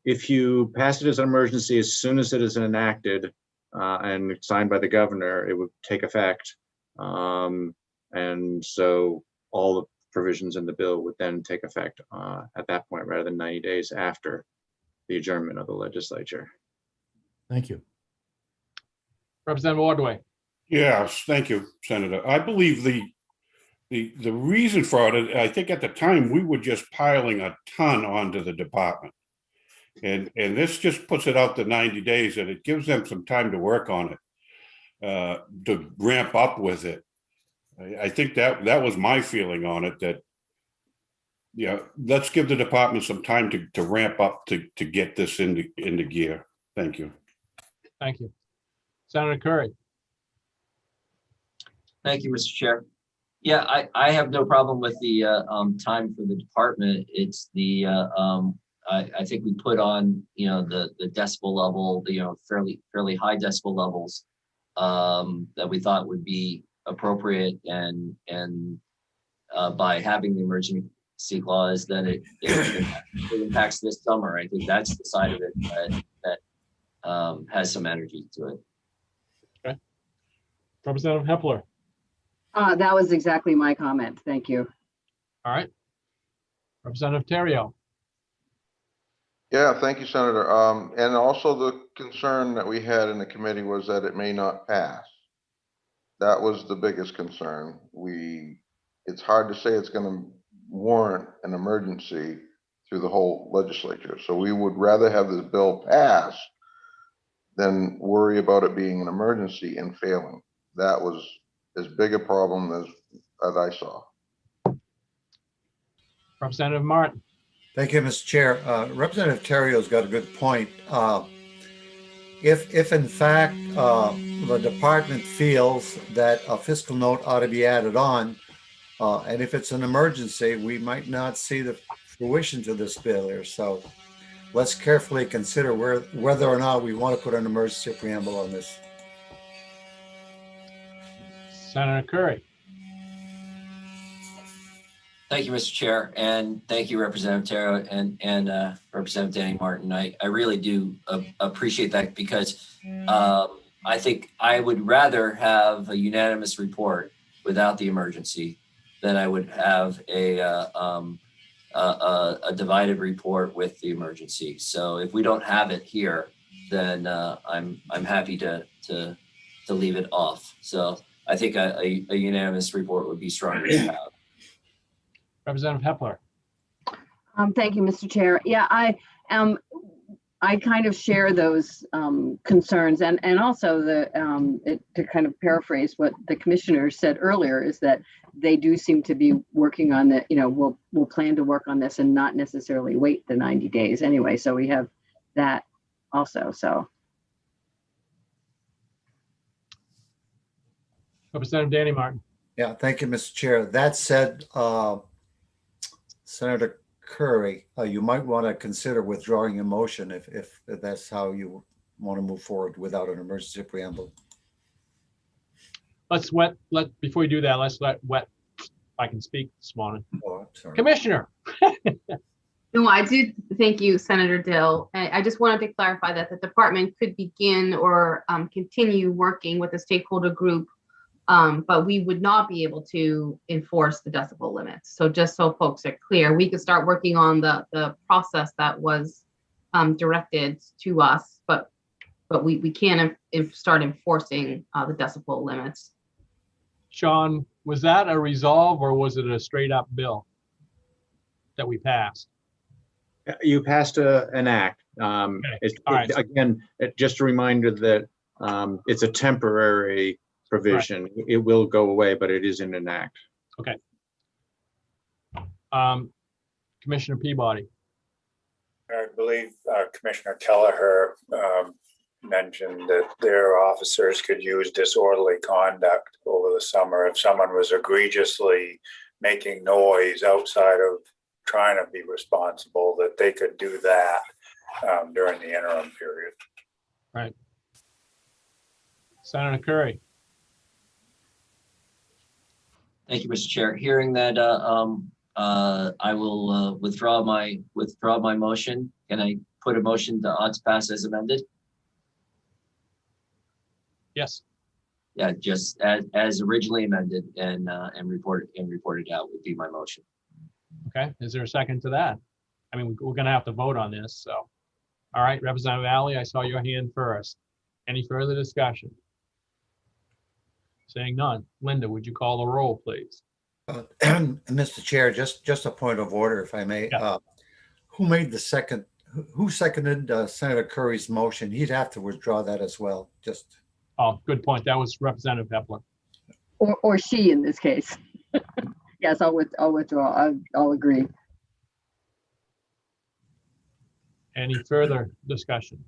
S6: If you pass it as an emergency, as soon as it is enacted and signed by the governor, it would take effect. And so all the provisions in the bill would then take effect at that point, rather than 90 days after the adjournment of the legislature.
S14: Thank you.
S1: Representative Ordway.
S10: Yes, thank you, Senator. I believe the reason for it, I think at the time we were just piling a ton onto the department. And this just puts it out to 90 days, and it gives them some time to work on it, to ramp up with it. I think that was my feeling on it, that, yeah, let's give the department some time to ramp up to get this into gear. Thank you.
S1: Thank you. Senator Curry.
S8: Thank you, Mr. Chair. Yeah, I have no problem with the time for the department. It's the I think we put on, the decibel level, fairly high decibel levels that we thought would be appropriate, and by having the emergency clause, then it impacts this summer. I think that's the side of it that has some energy to it.
S1: Okay. Representative Hepler.
S12: That was exactly my comment. Thank you.
S1: All right. Representative Terrio.
S13: Yeah, thank you, Senator. And also the concern that we had in the committee was that it may not pass. That was the biggest concern. It's hard to say it's going to warrant an emergency through the whole legislature. So we would rather have this bill pass than worry about it being an emergency and failing. That was as big a problem as I saw.
S1: Representative Martin.
S2: Thank you, Mr. Chair. Representative Terrio's got a good point. If in fact the department feels that a fiscal note ought to be added on, and if it's an emergency, we might not see the fruition to this bill here. So let's carefully consider whether or not we want to put an emergency preamble on this.
S1: Senator Curry.
S8: Thank you, Mr. Chair, and thank you, Representative Terrio and Representative Danny Martin. I really do appreciate that, because I think I would rather have a unanimous report without the emergency than I would have a divided report with the emergency. So if we don't have it here, then I'm happy to leave it off. So I think a unanimous report would be stronger to have.
S1: Representative Hepler.
S12: Thank you, Mr. Chair. Yeah, I kind of share those concerns, and also to kind of paraphrase what the commissioner said earlier, is that they do seem to be working on that. We'll plan to work on this and not necessarily wait the 90 days anyway. So we have that also. So.
S1: Representative Danny Martin.
S2: Yeah, thank you, Mr. Chair. That said, Senator Curry, you might want to consider withdrawing your motion if that's how you want to move forward without an emergency preamble.
S1: Before we do that, let's let if I can speak this morning.
S2: Oh, I'm sorry.
S1: Commissioner.
S7: No, I do thank you, Senator Dill. I just wanted to clarify that the department could begin or continue working with the stakeholder group, but we would not be able to enforce the decibel limits. So just so folks are clear, we could start working on the process that was directed to us, but we can't start enforcing the decibel limits.
S1: Sean, was that a resolve or was it a straight up bill that we passed?
S6: You passed an act.
S1: Okay.
S6: Again, just a reminder that it's a temporary provision. It will go away, but it is in an act.
S1: Okay. Commissioner Peabody.
S15: I believe Commissioner Kelleher mentioned that their officers could use disorderly conduct over the summer if someone was egregiously making noise outside of trying to be responsible, that they could do that during the interim period.
S1: Right. Senator Curry.
S8: Thank you, Mr. Chair. Hearing that, I will withdraw my motion. Can I put a motion to pass as amended?
S1: Yes.
S8: Yeah, just as originally amended and reported out would be my motion.
S1: Okay. Is there a second to that? I mean, we're going to have to vote on this. So, all right, Representative Alley, I saw your hand first. Any further discussion? Saying none. Linda, would you call the roll, please?
S2: Mr. Chair, just a point of order, if I may.
S1: Yeah.
S2: Who made the second? Who seconded Senator Curry's motion? He'd have to withdraw that as well. Just.
S1: Oh, good point. That was Representative Hepler.
S12: Or she in this case. Yes, I'll withdraw. I'll agree.
S1: Any further discussion?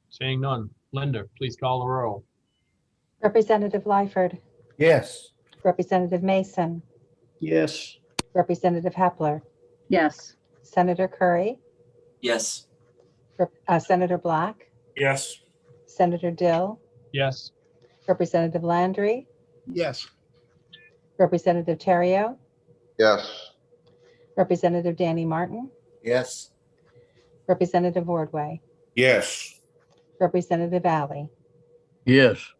S1: Seeing none. Linda, please call the roll.
S18: Representative Lyford,
S14: Yes.
S18: Representative Mason,
S20: Yes.
S18: Representative Hepler,
S12: Yes.
S18: Senator Curry,
S8: Yes.
S18: Senator Black,
S11: Yes.
S18: Senator Dill,
S1: Yes.
S18: Representative Landry,
S9: Yes.
S18: Representative Terrio,
S13: Yes.
S18: Representative Danny Martin,
S2: Yes.
S18: Representative Ordway,
S10: Yes.
S18: Representative Alley.
S20: Yes.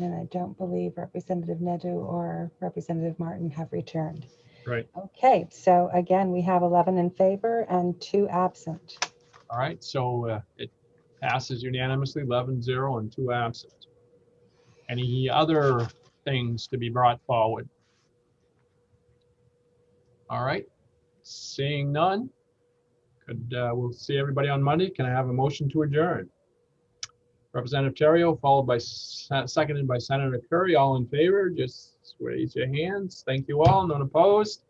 S18: And I don't believe Representative Nedu or Representative Martin have returned.
S1: Right.
S18: Okay, so again, we have 11 in favor and 2 absent.
S1: All right. So it passes unanimously, 11-0 and 2 absent. Any other things to be brought forward? All right. Seeing none. We'll see everybody on Monday. Can I have a motion to adjourn? Representative Terrio, followed by seconded by Senator Curry. All in favor, just raise your hands. Thank you all. None opposed.